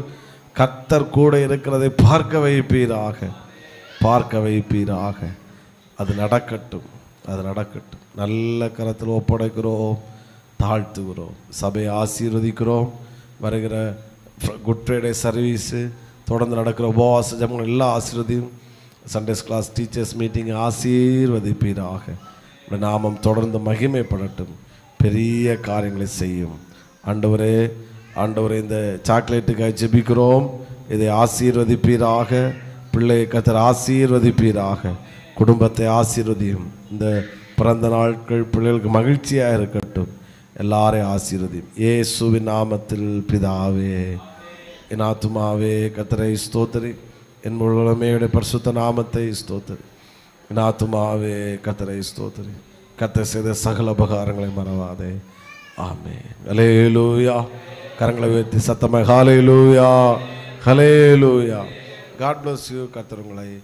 கர்த்தர் கூட இருக்கிறதை பார்க்க வைப்பீராக, பார்க்க வைப்பீராக. அது நடக்கட்டும், அது நடக்கட்டும். நல்ல கரத்தில் ஒப்படைக்கிறோம், தாழ்த்துகிறோம். சபையை ஆசீர்வதிக்கிறோம். வருகிற குட் ஃப்ரைடே சர்வீஸு, தொடர்ந்து நடக்கிற உபவாச ஜெபங்கள் எல்லா ஆசீர்வதியும். சண்டேஸ் கிளாஸ், டீச்சர்ஸ் மீட்டிங் ஆசீர்வதிப்பீராக. இந்த நாமம் தொடர்ந்து மகிமைப்படட்டும், பெரிய காரியங்களை செய்யும். ஆண்டவரே, ஆண்டவரே, இந்த சாக்லேட்டுக்காக ஜெபிக்கிறோம். இதை ஆசீர்வதிப்பீராக. பிள்ளையை கர்த்தர் ஆசீர்வதிப்பீராக. குடும்பத்தை ஆசீர்வதியும். இந்த பிறந்த நாட்கள் பிள்ளைகளுக்கு மகிழ்ச்சியாக இருக்கட்டும். எல்லாரையும் ஆசீர்வதியும் இயேசுவின் நாமத்தில் பிதாவே. என் ஆத்துமாவே கர்த்தரை ஸ்தோத்திரி, என் முழுமையுடைய பரிசுத்த நாமத்தை ஸ்தோத்திரி. என் ஆத்துமாவே கர்த்தரை ஸ்தோத்திரி. கர்த்தர் செய்த சகல உபகாரங்களை மறவாதே. ஆமென். ஹல்லேலூயா. கரங்களை உயர்த்தி சத்தமாக ஹல்லேலூயா, ஹல்லேலூயா. God bless you. கர்த்தர் உங்களை